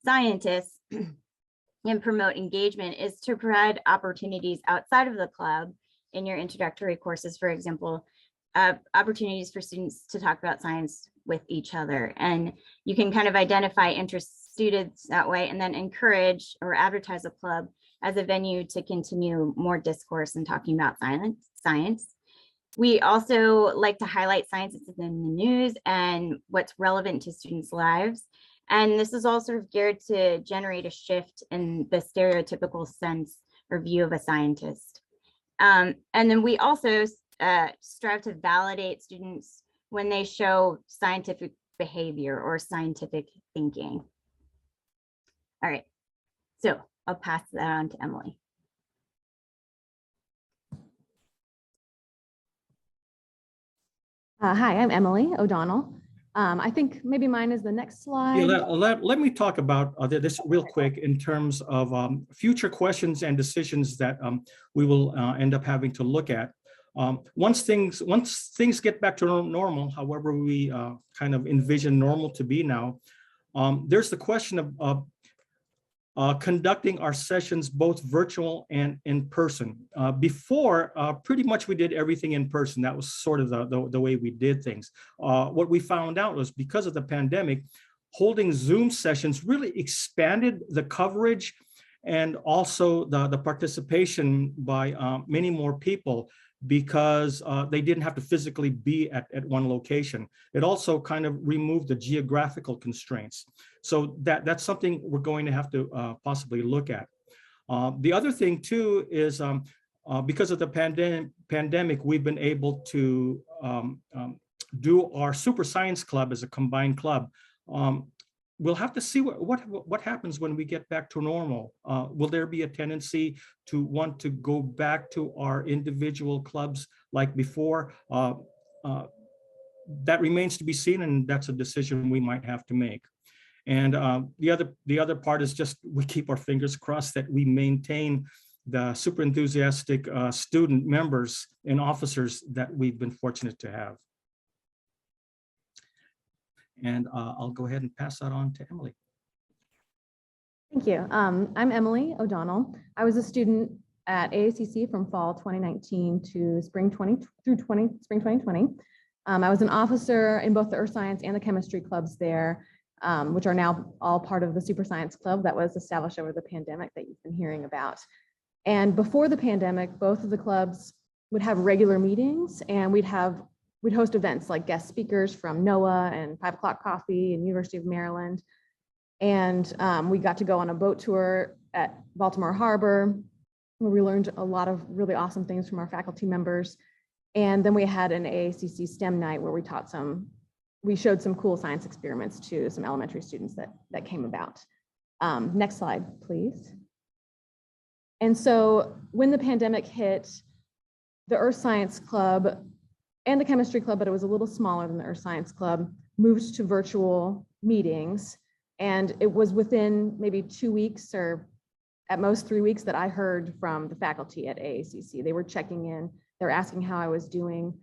scientists and promote engagement, is to provide opportunities outside of the club in your introductory courses, for example, opportunities for students to talk about science with each other. And you can kind of identify interest students that way, and then encourage or advertise a club as a venue to continue more discourse and talking about science. We also like to highlight science that's in the news and what's relevant to students' lives. And this is all sort of geared to generate a shift in the stereotypical sense or view of a scientist. And then we also strive to validate students when they show scientific behavior or scientific thinking. All right, so I'll pass that on to Emily. Hi, I'm Emily O'Donnell. I think maybe mine is the next slide. Yeah, let me talk about this real quick in terms of future questions and decisions that we will end up having to look at. Once things get back to normal, however we kind of envision normal to be now, there's the question of conducting our sessions both virtual and in person. Before, pretty much we did everything in person. That was sort of the way we did things. What we found out was, because of the pandemic, holding Zoom sessions really expanded the coverage and also the participation by many more people, because they didn't have to physically be at one location. It also kind of removed the geographical constraints. So that's something we're going to have to possibly look at. The other thing too is because of the pandemic, we've been able to do our Super Science Club as a combined club. We'll have to see what happens when we get back to normal. Will there be a tendency to want to go back to our individual clubs like before? That remains to be seen, and that's a decision we might have to make. And the other part is just, we keep our fingers crossed that we maintain the super enthusiastic student members and officers that we've been fortunate to have. And I'll go ahead and pass that on to Emily. Thank you. I'm Emily O'Donnell. I was a student at AACC from fall 2019 to spring 2020. I was an officer in both the Earth Science and the Chemistry clubs there, which are now all part of the Super Science Club that was established over the pandemic that you've been hearing about. And before the pandemic, both of the clubs would have regular meetings, and we'd host events like guest speakers from NOAA and 5 O'Clock Coffee and University of Maryland. And we got to go on a boat tour at Baltimore Harbor, where we learned a lot of really awesome things from our faculty members. And then we had an AACC STEM night where we showed some cool science experiments to some elementary students that came about. Next slide, please. And so when the pandemic hit, the Earth Science Club and the Chemistry Club, but it was a little smaller than the Earth Science Club, moved to virtual meetings. And it was within maybe 2 weeks or at most 3 weeks that I heard from the faculty at AACC. They were checking in, they were asking how I was doing,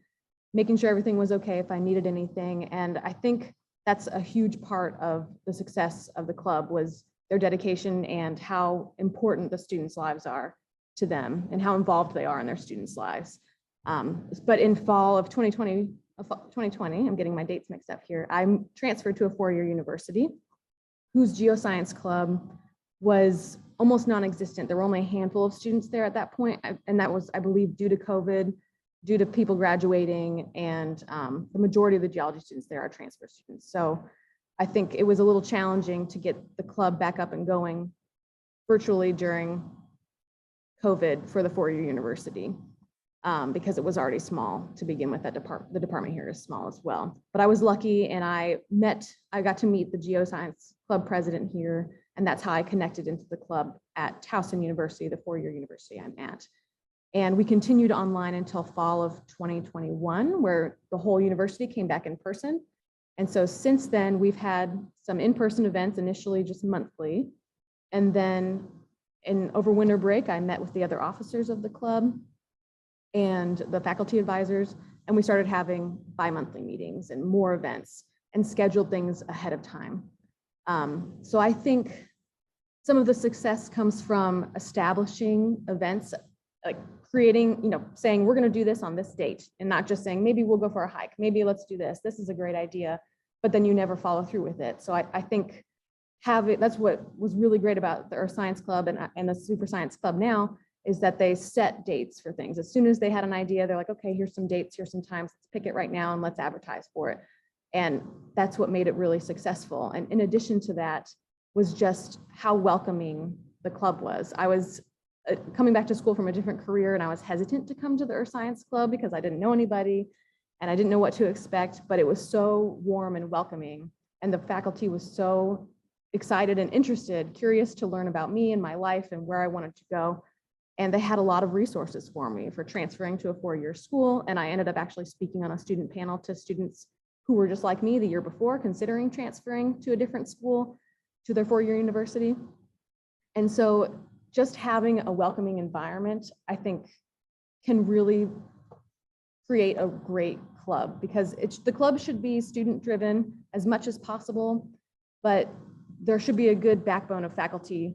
making sure everything was okay if I needed anything. And I think that's a huge part of the success of the club, was their dedication and how important the students' lives are to them and how involved they are in their students' lives. But in fall of 2020, I'm getting my dates mixed up here, I'm transferred to a four-year university whose geoscience club was almost non-existent. There were only a handful of students there at that point, and that was, I believe, due to COVID, due to people graduating, and the majority of the geology students there are transfer students. So I think it was a little challenging to get the club back up and going virtually during COVID for the four-year university, because it was already small to begin with. The department here is small as well. But I was lucky, and I got to meet the geoscience club president here, and that's how I connected into the club at Towson University, the four-year university I'm at. And we continued online until fall of 2021, where the whole university came back in person. And so since then, we've had some in-person events, initially just monthly. And then over winter break, I met with the other officers of the club and the faculty advisors, and we started having bi-monthly meetings and more events and scheduled things ahead of time. So I think some of the success comes from establishing events, like creating, saying we're going to do this on this date, and not just saying maybe we'll go for a hike, maybe let's do this. This is a great idea, but then you never follow through with it. So I think that's what was really great about the Earth Science Club and the Super Science Club now, is that they set dates for things. As soon as they had an idea, they're like, okay, here's some dates, here's some times, let's pick it right now and let's advertise for it. And that's what made it really successful. And in addition to that was just how welcoming the club was. I was coming back to school from a different career, and I was hesitant to come to the Earth Science Club because I didn't know anybody and I didn't know what to expect, but it was so warm and welcoming. And the faculty was so excited and interested, curious to learn about me and my life and where I wanted to go. And they had a lot of resources for me for transferring to a four-year school. And I ended up actually speaking on a student panel to students who were just like me the year before, considering transferring to a different school, to their four-year university. And so just having a welcoming environment, I think, can really create a great club, because the club should be student-driven as much as possible, but there should be a good backbone of faculty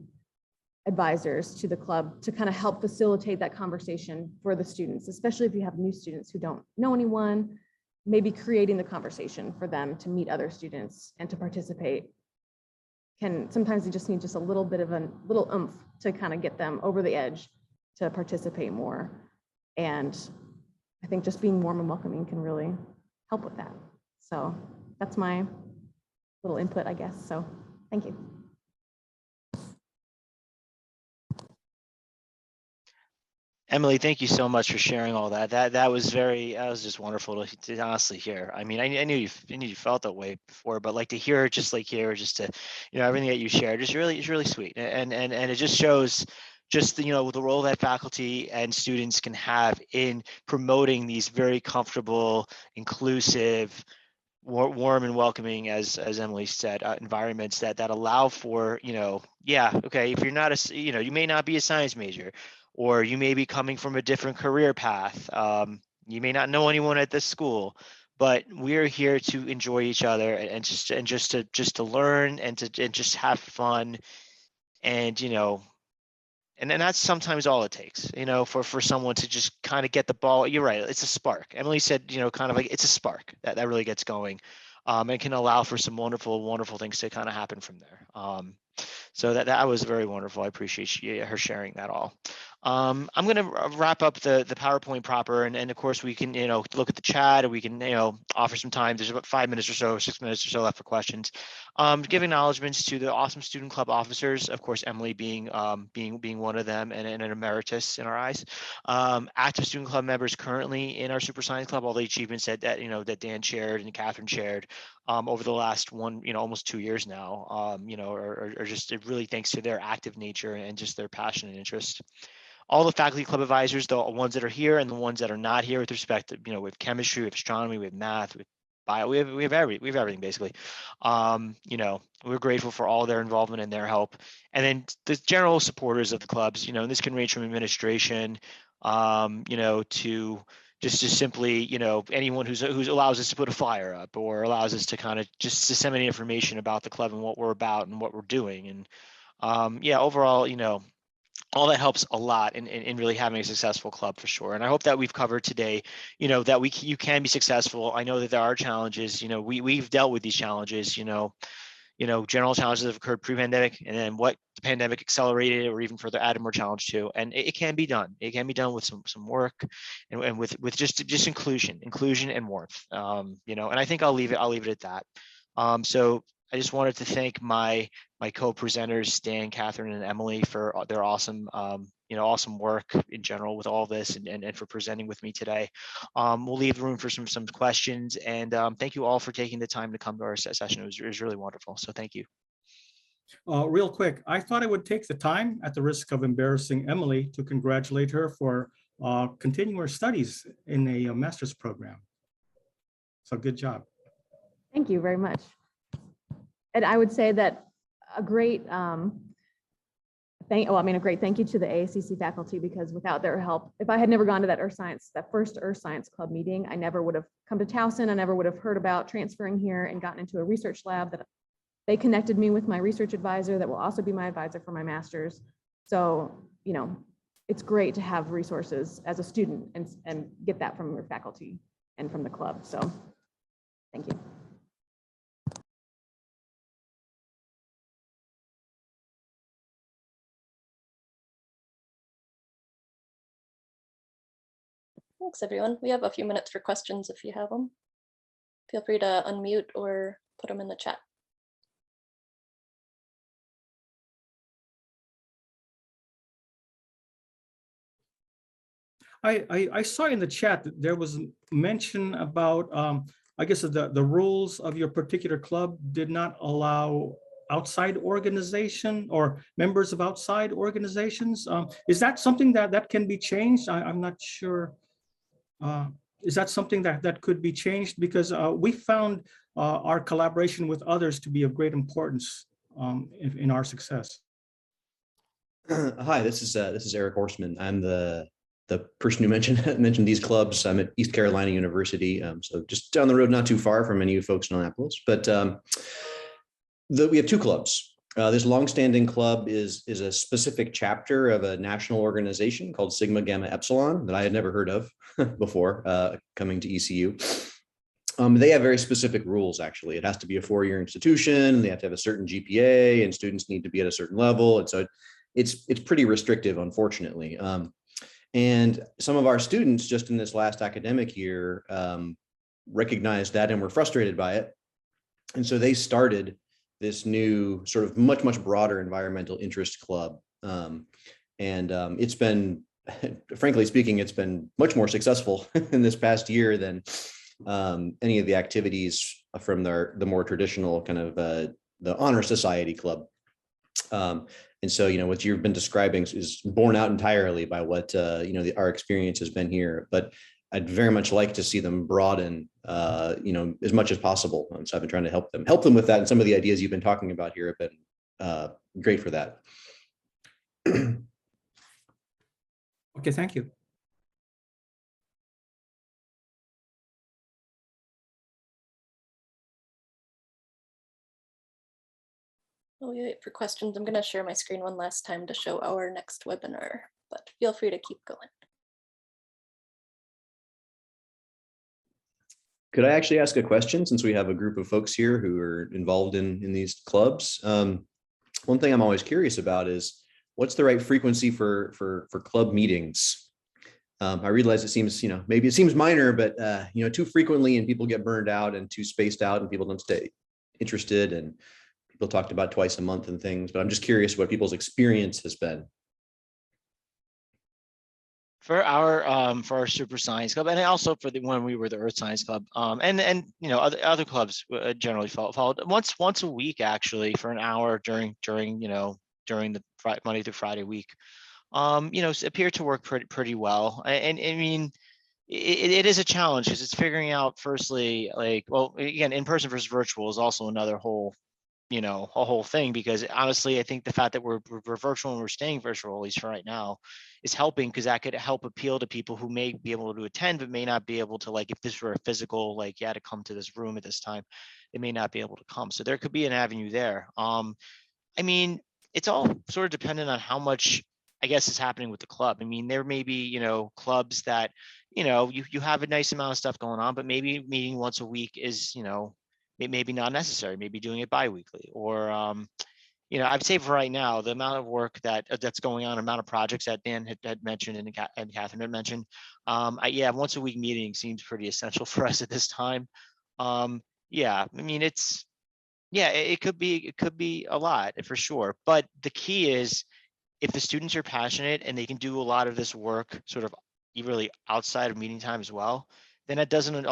advisors to the club to kind of help facilitate that conversation for the students, especially if you have new students who don't know anyone, maybe creating the conversation for them to meet other students and to participate. Sometimes you just need just a little bit of a little oomph to kind of get them over the edge to participate more. And I think just being warm and welcoming can really help with that. So that's my little input, I guess. So thank you. Emily, thank you so much for sharing all that. That was just wonderful to honestly hear. I mean, I knew you felt that way before, but to hear just to, everything that you shared is really sweet. And it just shows just the role that faculty and students can have in promoting these very comfortable, inclusive, warm and welcoming, as Emily said, environments that allow for, okay, if you're not you may not be a science major, or you may be coming from a different career path. You may not know anyone at this school, but we're here to enjoy each other and just to learn and just have fun. And, and then that's sometimes all it takes, for someone to just kind of get the ball. You're right. It's a spark. Emily said, kind of like it's a spark that really gets going, and can allow for some wonderful things to kind of happen from there. So that was very wonderful. I appreciate her sharing that all. I'm going to wrap up the PowerPoint proper, and of course we can, look at the chat, or we can, offer some time. There's about 5 minutes or so, 6 minutes or so left for questions. Give acknowledgements to the awesome student club officers, of course, Emily being one of them, and an emeritus in our eyes. Active student club members currently in our Super Science Club, all the achievements that that Dan shared and Catherine shared over the last almost 2 years now, are just really thanks to their active nature and just their passion and interest. All the faculty club advisors, the ones that are here and the ones that are not here, with respect to, we have chemistry, we have astronomy, we have math, we have bio, we have everything basically. We're grateful for all their involvement and their help. And then the general supporters of the clubs, and this can range from administration, to just simply, anyone who's allows us to put a flyer up, or allows us to kind of just disseminate information about the club and what we're about and what we're doing. And overall, all that helps a lot in really having a successful club, for sure. And I hope that we've covered today, that you can be successful. I know that there are challenges, we've dealt with these challenges, general challenges that have occurred pre-pandemic, and then what the pandemic accelerated or even further added more challenge to. And it can be done. It can be done with some work, and with just inclusion and warmth. And I think I'll leave it at that. So I just wanted to thank my co-presenters, Stan, Catherine, and Emily, for their awesome work in general with all this, and for presenting with me today. We'll leave room for some questions, and thank you all for taking the time to come to our session. It was really wonderful. So thank you. Real quick, I thought I would take the time, at the risk of embarrassing Emily, to congratulate her for continuing her studies in a master's program. So good job. Thank you very much. And I would say that a great thank you to the AACC faculty, because without their help, if I had never gone to that first Earth Science Club meeting, I never would have come to Towson. I never would have heard about transferring here and gotten into a research lab. That they connected me with my research advisor that will also be my advisor for my master's. So, it's great to have resources as a student and get that from your faculty and from the club. So thank you. Thanks, everyone. We have a few minutes for questions if you have them. Feel free to unmute or put them in the chat. I saw in the chat that there was mention about, I guess, the rules of your particular club did not allow outside organization or members of outside organizations. Is that something that can be changed? I'm not sure. Is that something that could be changed? Because we found our collaboration with others to be of great importance in our success. Hi, this is Eric Horstman. I'm the person who mentioned these clubs. I'm at East Carolina University, so just down the road, not too far from any of you folks in Annapolis. But we have two clubs. This longstanding club is a specific chapter of a national organization called Sigma Gamma Epsilon that I had never heard of before coming to ECU. They have very specific rules, actually. It has to be a 4-year institution. They have to have a certain GPA, and students need to be at a certain level. And so it's pretty restrictive, unfortunately. And some of our students just in this last academic year recognized that and were frustrated by it. And so they started this new sort of much broader environmental interest club. It's been, frankly speaking, it's been much more successful in this past year than any of the activities from the more traditional kind of the Honor Society Club. And so, what you've been describing is borne out entirely by what, our experience has been here. But I'd very much like to see them broaden, as much as possible. And so I've been trying to help them with that. And some of the ideas you've been talking about here have been great for that. Okay, thank you. While we wait for questions, I'm going to share my screen one last time to show our next webinar, but feel free to keep going. Could I actually ask a question, since we have a group of folks here who are involved in these clubs? One thing I'm always curious about is, what's the right frequency for club meetings? I realize it seems, maybe it seems minor, but too frequently and people get burned out, and too spaced out and people don't stay interested, and people talked about twice a month and things, but I'm just curious what people's experience has been. For our Super Science Club, and also for the when we were the Earth Science Club, and other clubs generally followed once a week, actually, for an hour during the Monday through Friday week. Appeared to work pretty well. And I mean, it is a challenge because it's figuring out, firstly, like, well, again, in person versus virtual is also another whole a whole thing, because honestly, I think the fact that we're virtual and we're staying virtual, at least for right now, is helping, because that could help appeal to people who may be able to attend, but may not be able to, like, if this were a physical, like, you had to come to this room at this time, they may not be able to come. So there could be an avenue there. I mean, it's all sort of dependent on how much, I guess, is happening with the club. I mean, there may be, clubs that, you have a nice amount of stuff going on, but maybe meeting once a week is, it may be not necessary, maybe doing it bi-weekly, or I'd say for right now, the amount of work that's going on, amount of projects that Dan had mentioned and Catherine had mentioned, once a week meeting seems pretty essential for us at this time. I mean, it could be a lot for sure, but the key is, if the students are passionate and they can do a lot of this work sort of really outside of meeting time as well, then that doesn't,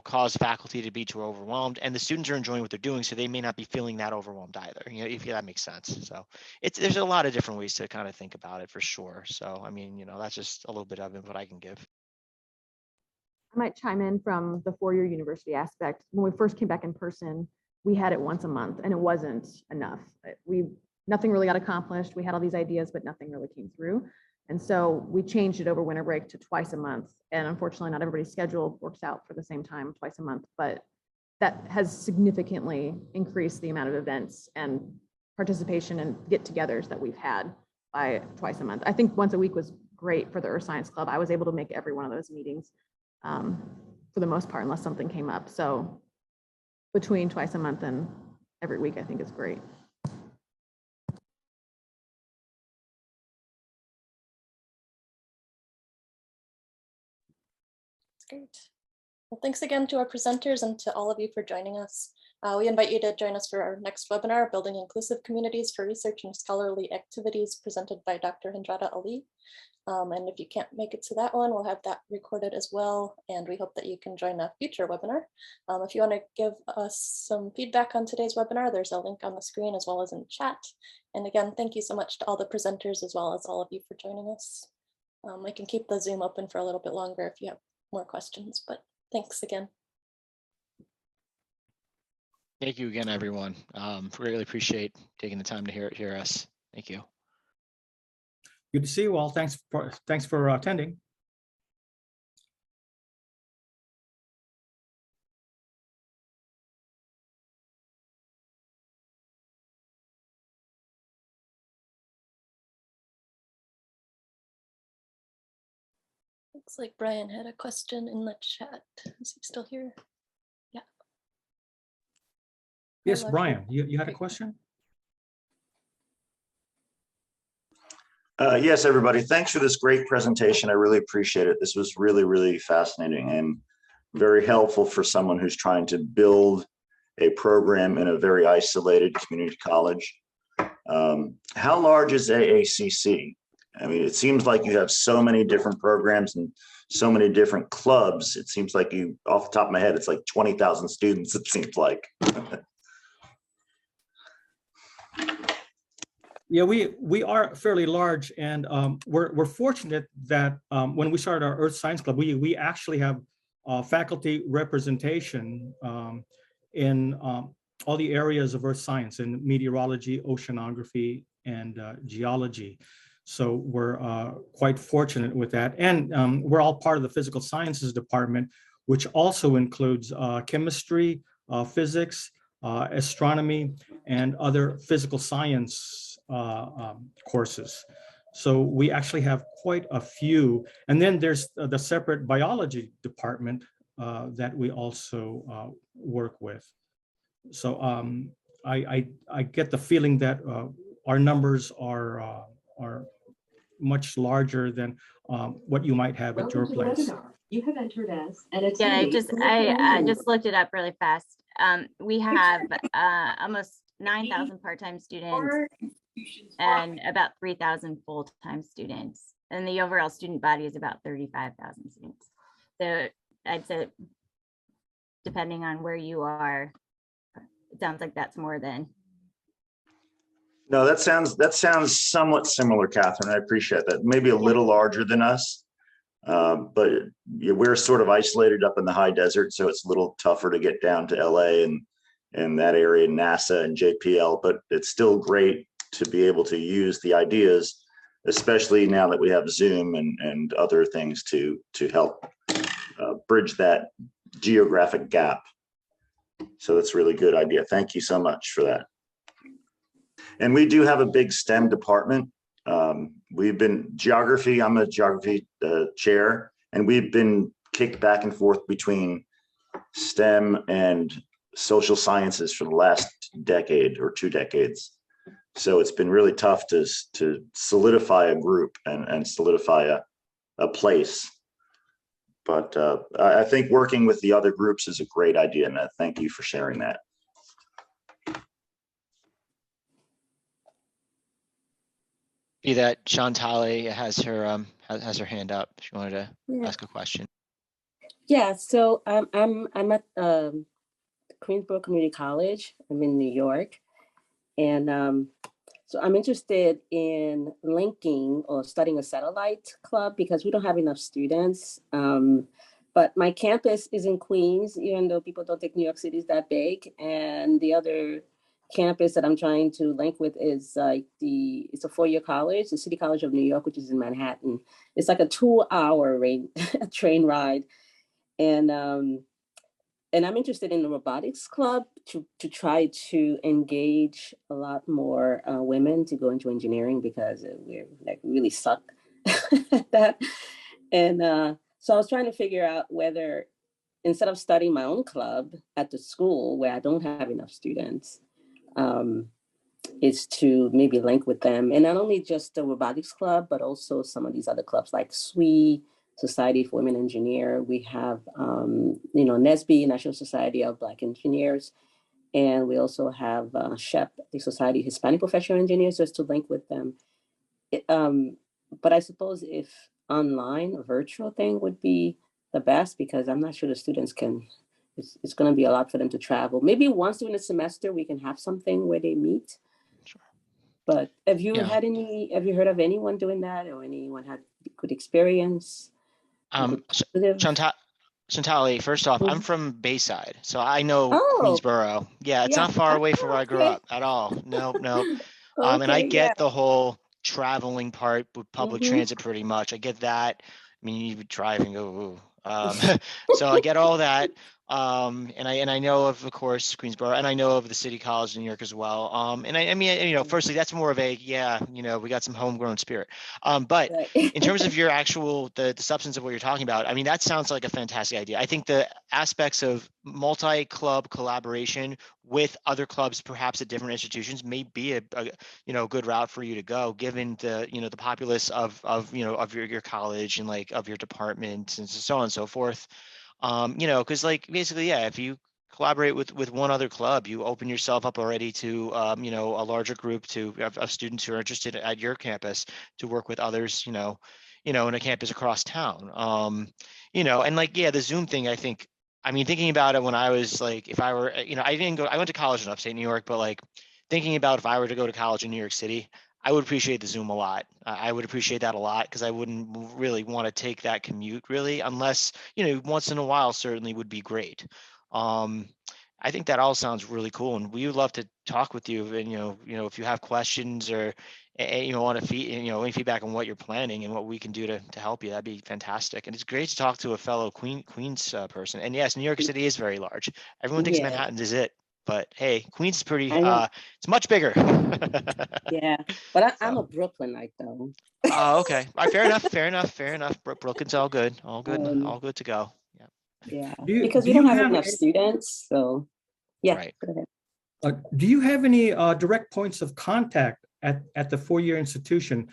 cause faculty to be too overwhelmed, and the students are enjoying what they're doing, so they may not be feeling that overwhelmed either, if that makes sense. So there's a lot of different ways to kind of think about it, for sure. So, I mean, that's just a little bit of input I can give. I might chime in from the four-year university aspect. When we first came back in person, we had it once a month, and it wasn't enough. Nothing really got accomplished. We had all these ideas, but nothing really came through. And so we changed it over winter break to twice a month. And unfortunately, not everybody's schedule works out for the same time, twice a month, but that has significantly increased the amount of events and participation and get-togethers that we've had by twice a month. I think once a week was great for the Earth Science Club. I was able to make every one of those meetings for the most part, unless something came up. So between twice a month and every week, I think is great. Great. Well, thanks again to our presenters and to all of you for joining us. We invite you to join us for our next webinar, Building Inclusive Communities for Research and Scholarly Activities, presented by Dr. Hendrada Ali. And if you can't make it to that one, we'll have that recorded as well. And we hope that you can join a future webinar. If you want to give us some feedback on today's webinar, there's a link on the screen as well as in chat. And again, thank you so much to all the presenters as well as all of you for joining us. I can keep the Zoom open for a little bit longer if you have more questions, but thanks again. Thank you again, everyone. Really appreciate taking the time to hear us. Thank you. Good to see you all. Thanks for attending. Looks like Brian had a question in the chat. Is he still here? Yeah. Yes, Brian, you had a question? Yes, everybody. Thanks for this great presentation. I really appreciate it. This was really, really fascinating and very helpful for someone who's trying to build a program in a very isolated community college. How large is AACC? I mean, it seems like you have so many different programs and so many different clubs. It seems like you, off the top of my head, it's like 20,000 students, it seems like. Yeah, we are fairly large, and we're fortunate that when we started our Earth Science Club, we actually have faculty representation in all the areas of earth science, in meteorology, oceanography, and geology. So we're quite fortunate with that. And we're all part of the physical sciences department, which also includes chemistry, physics, astronomy, and other physical science courses. So we actually have quite a few. And then there's the separate biology department that we also work with. So I get the feeling that our numbers are are much larger than what you might have at your place. You have entered as an Yeah, attendee. I just looked it up really fast. We have almost 9,000 part-time students and about 3,000 full-time students. And the overall student body is about 35,000 students. So I'd say, depending on where you are, it sounds like that's more than. No, that sounds somewhat similar, Catherine. I appreciate that. Maybe a little larger than us. But yeah, we're sort of isolated up in the high desert, so it's a little tougher to get down to LA and that area, NASA and JPL, but it's still great to be able to use the ideas, especially now that we have Zoom and other things to help bridge that geographic gap. So that's a really good idea. Thank you so much for that. And we do have a big STEM department. We've been geography, I'm a geography chair, and we've been kicked back and forth between STEM and social sciences for the last decade or 2 decades. So it's been really tough to solidify a group and solidify a place. But I think working with the other groups is a great idea, and thank you for sharing that. Be that Shantali has her hand up. She wanted to ask a question. Yeah, so I'm at Queensboro Community College. I'm in New York, and so I'm interested in linking or starting a satellite club because we don't have enough students. But my campus is in Queens, even though people don't think New York City is that big. And the other campus that I'm trying to link with is like it's a 4-year college, the City College of New York, which is in Manhattan. It's like a 2-hour train ride. And I'm interested in the robotics club to try to engage a lot more women to go into engineering because we're like really suck at that. And so I was trying to figure out whether instead of starting my own club at the school where I don't have enough students, is to maybe link with them. And not only just the robotics club, but also some of these other clubs like SWE, Society for Women Engineer. We have, NSBE, National Society of Black Engineers. And we also have SHEP, the Society of Hispanic Professional Engineers, just to link with them. But I suppose if online, a virtual thing would be the best because I'm not sure the students can, it's going to be a lot for them to travel. Maybe once during the semester, we can have something where they meet. Sure. But have you Yeah. have you heard of anyone doing that or anyone had good experience? Shantali, first off, I'm from Bayside, so I know Queensboro. Yeah, it's not far away from where I grew up at all. No. And I get the whole traveling part with public transit pretty much. I get that. I mean, you driving, so I get all that. And I know of course, Queensboro, and I know of the City College of New York as well. And I mean, firstly, that's more of a, we got some homegrown spirit. But in terms of your actual, the substance of what you're talking about, I mean, that sounds like a fantastic idea. I think the aspects of multi-club collaboration with other clubs, perhaps at different institutions, may be a good route for you to go, given the, the populace of your college and like of your department and so on and so forth. Because like basically, if you collaborate with one other club, you open yourself up already to, a larger group of students who are interested at your campus to work with others, in a campus across town. And like, the Zoom thing, I think, thinking about it when I was like, if I were, I went to college in upstate New York, but like thinking about if I were to go to college in New York City, I would appreciate the Zoom a lot. I would appreciate that a lot because I wouldn't really want to take that commute really, unless, once in a while certainly would be great. I think that all sounds really cool, and we would love to talk with you. And if you have questions or want to any feedback on what you're planning and what we can do to help you, that'd be fantastic. And it's great to talk to a fellow Queens person. And yes, New York City is very large. Everyone thinks Manhattan is it. But hey, Queens is pretty, it's much bigger. Yeah, but I'm a Brooklynite though. Oh, okay. All right, fair enough. Brooklyn's all good to go. Yeah, because we don't have enough students, so yeah. Right. Go ahead. Do you have any direct points of contact at the four-year institution,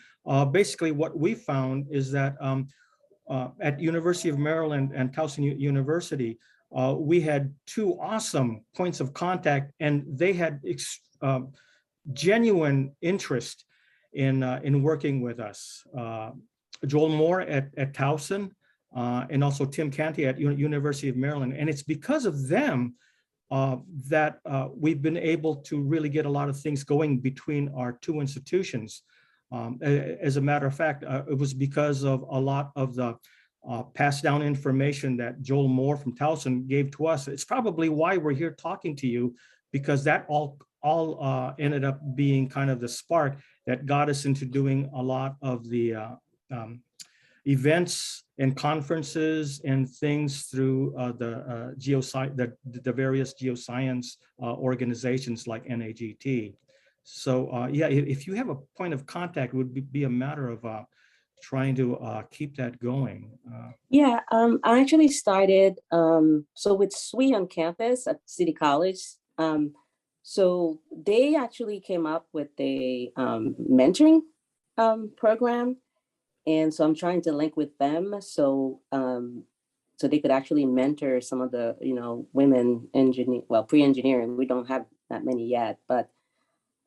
basically what we found is that at University of Maryland and Towson University, we had two awesome points of contact, and they had genuine interest in working with us. Joel Moore at Towson, and also Tim Canty at University of Maryland. And it's because of them that we've been able to really get a lot of things going between our two institutions. As a matter of fact, it was because of a lot of the passed down information that Joel Moore from Towson gave to us. It's probably why we're here talking to you, because that all ended up being kind of the spark that got us into doing a lot of the events and conferences and things through the various geoscience organizations like NAGT. So yeah, if you have a point of contact, it would be a matter of trying to keep that going. Yeah, I actually started, so with SWE on campus at City College. So they actually came up with a mentoring program. And so I'm trying to link with them so so they could actually mentor some of the, women pre-engineering. We don't have that many yet, but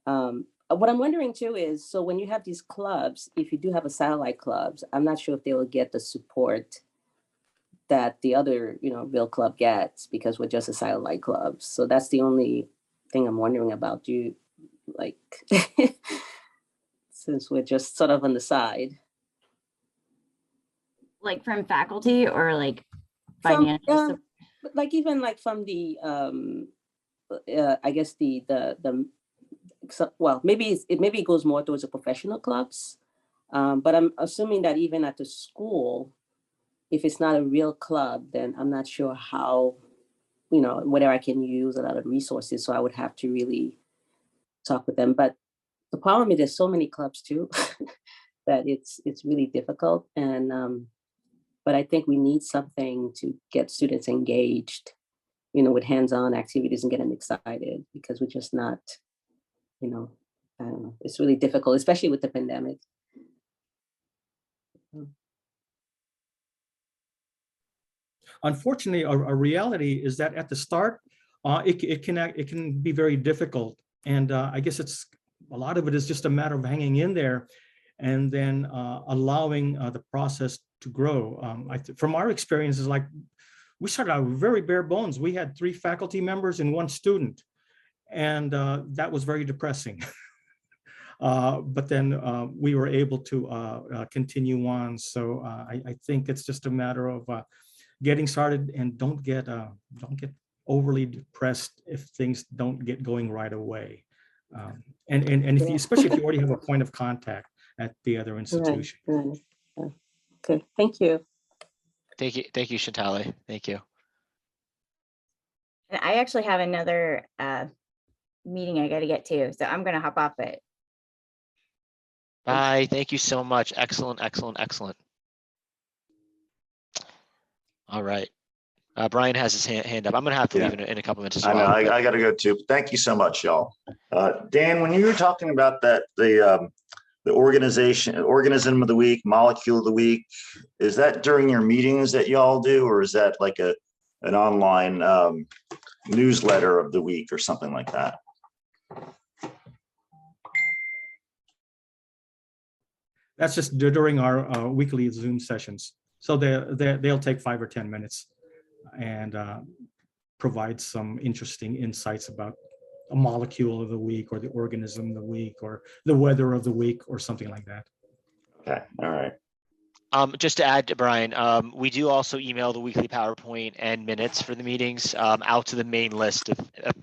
what I'm wondering too is, so when you have these clubs, if you do have a satellite clubs, I'm not sure if they will get the support that the other, real club gets, because we're just a satellite club. So that's the only thing I'm wondering about. Do you, like, since we're just sort of on the side. Like from faculty or like From, financial support? like even like from the, I guess well, maybe it goes more towards the professional clubs, but I'm assuming that even at the school, if it's not a real club, then I'm not sure how, whether I can use a lot of resources. So I would have to really talk with them. But the problem is there's so many clubs too that it's really difficult. And but I think we need something to get students engaged, with hands-on activities and get them excited, because we're just not, I don't know, it's really difficult, especially with the pandemic. Unfortunately, a reality is that at the start, it can be very difficult. And I guess a lot of it is just a matter of hanging in there and then allowing the process to grow. From our experiences, like we started out very bare bones. We had 3 faculty members and 1 student, and that was very depressing. But then we were able to continue on. So I think it's just a matter of getting started, and don't get overly depressed if things don't get going right away. And if you, especially if you already have a point of contact at the other institution. Right. Okay, thank you. Thank you, Shantali. Thank you. And I actually have another meeting I got to get to, so I'm going to hop off it. Bye. Thank you so much. Excellent. All right. Brian has his hand up. I'm going to have to leave in a couple minutes as I know, well. I got to go too. Thank you so much, y'all. Dan, when you were talking about that, the organism of the week, molecule of the week, is that during your meetings that y'all do, or is that like an online newsletter of the week or something like that? That's just during our weekly Zoom sessions. So they'll take 5 or 10 minutes and provide some interesting insights about a molecule of the week, or the organism of the week, or the weather of the week, or something like that. Okay, all right. Just to add to Brian, we do also email the weekly PowerPoint and minutes for the meetings out to the main list of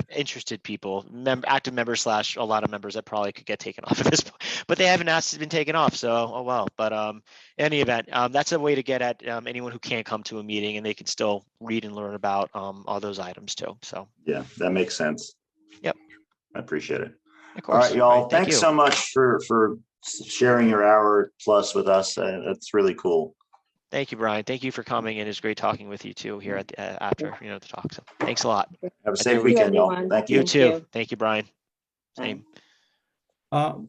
interested people, active members / a lot of members that probably could get taken off at this point, but they haven't been taken off. So, oh well. But in any event, that's a way to get at anyone who can't come to a meeting, and they can still read and learn about all those items too. So yeah, that makes sense. Yep. I appreciate it. Of All course. right, y'all. Right, thank Thanks you. so much for sharing your hour plus with us. That's really cool. Thank you, Brian. Thank you for coming in. It's great talking with you too here at after the talk. So thanks a lot. Have a safe Thank you, weekend, y'all. everyone. Thank You you. too. Thank you, Brian. Bye. Same.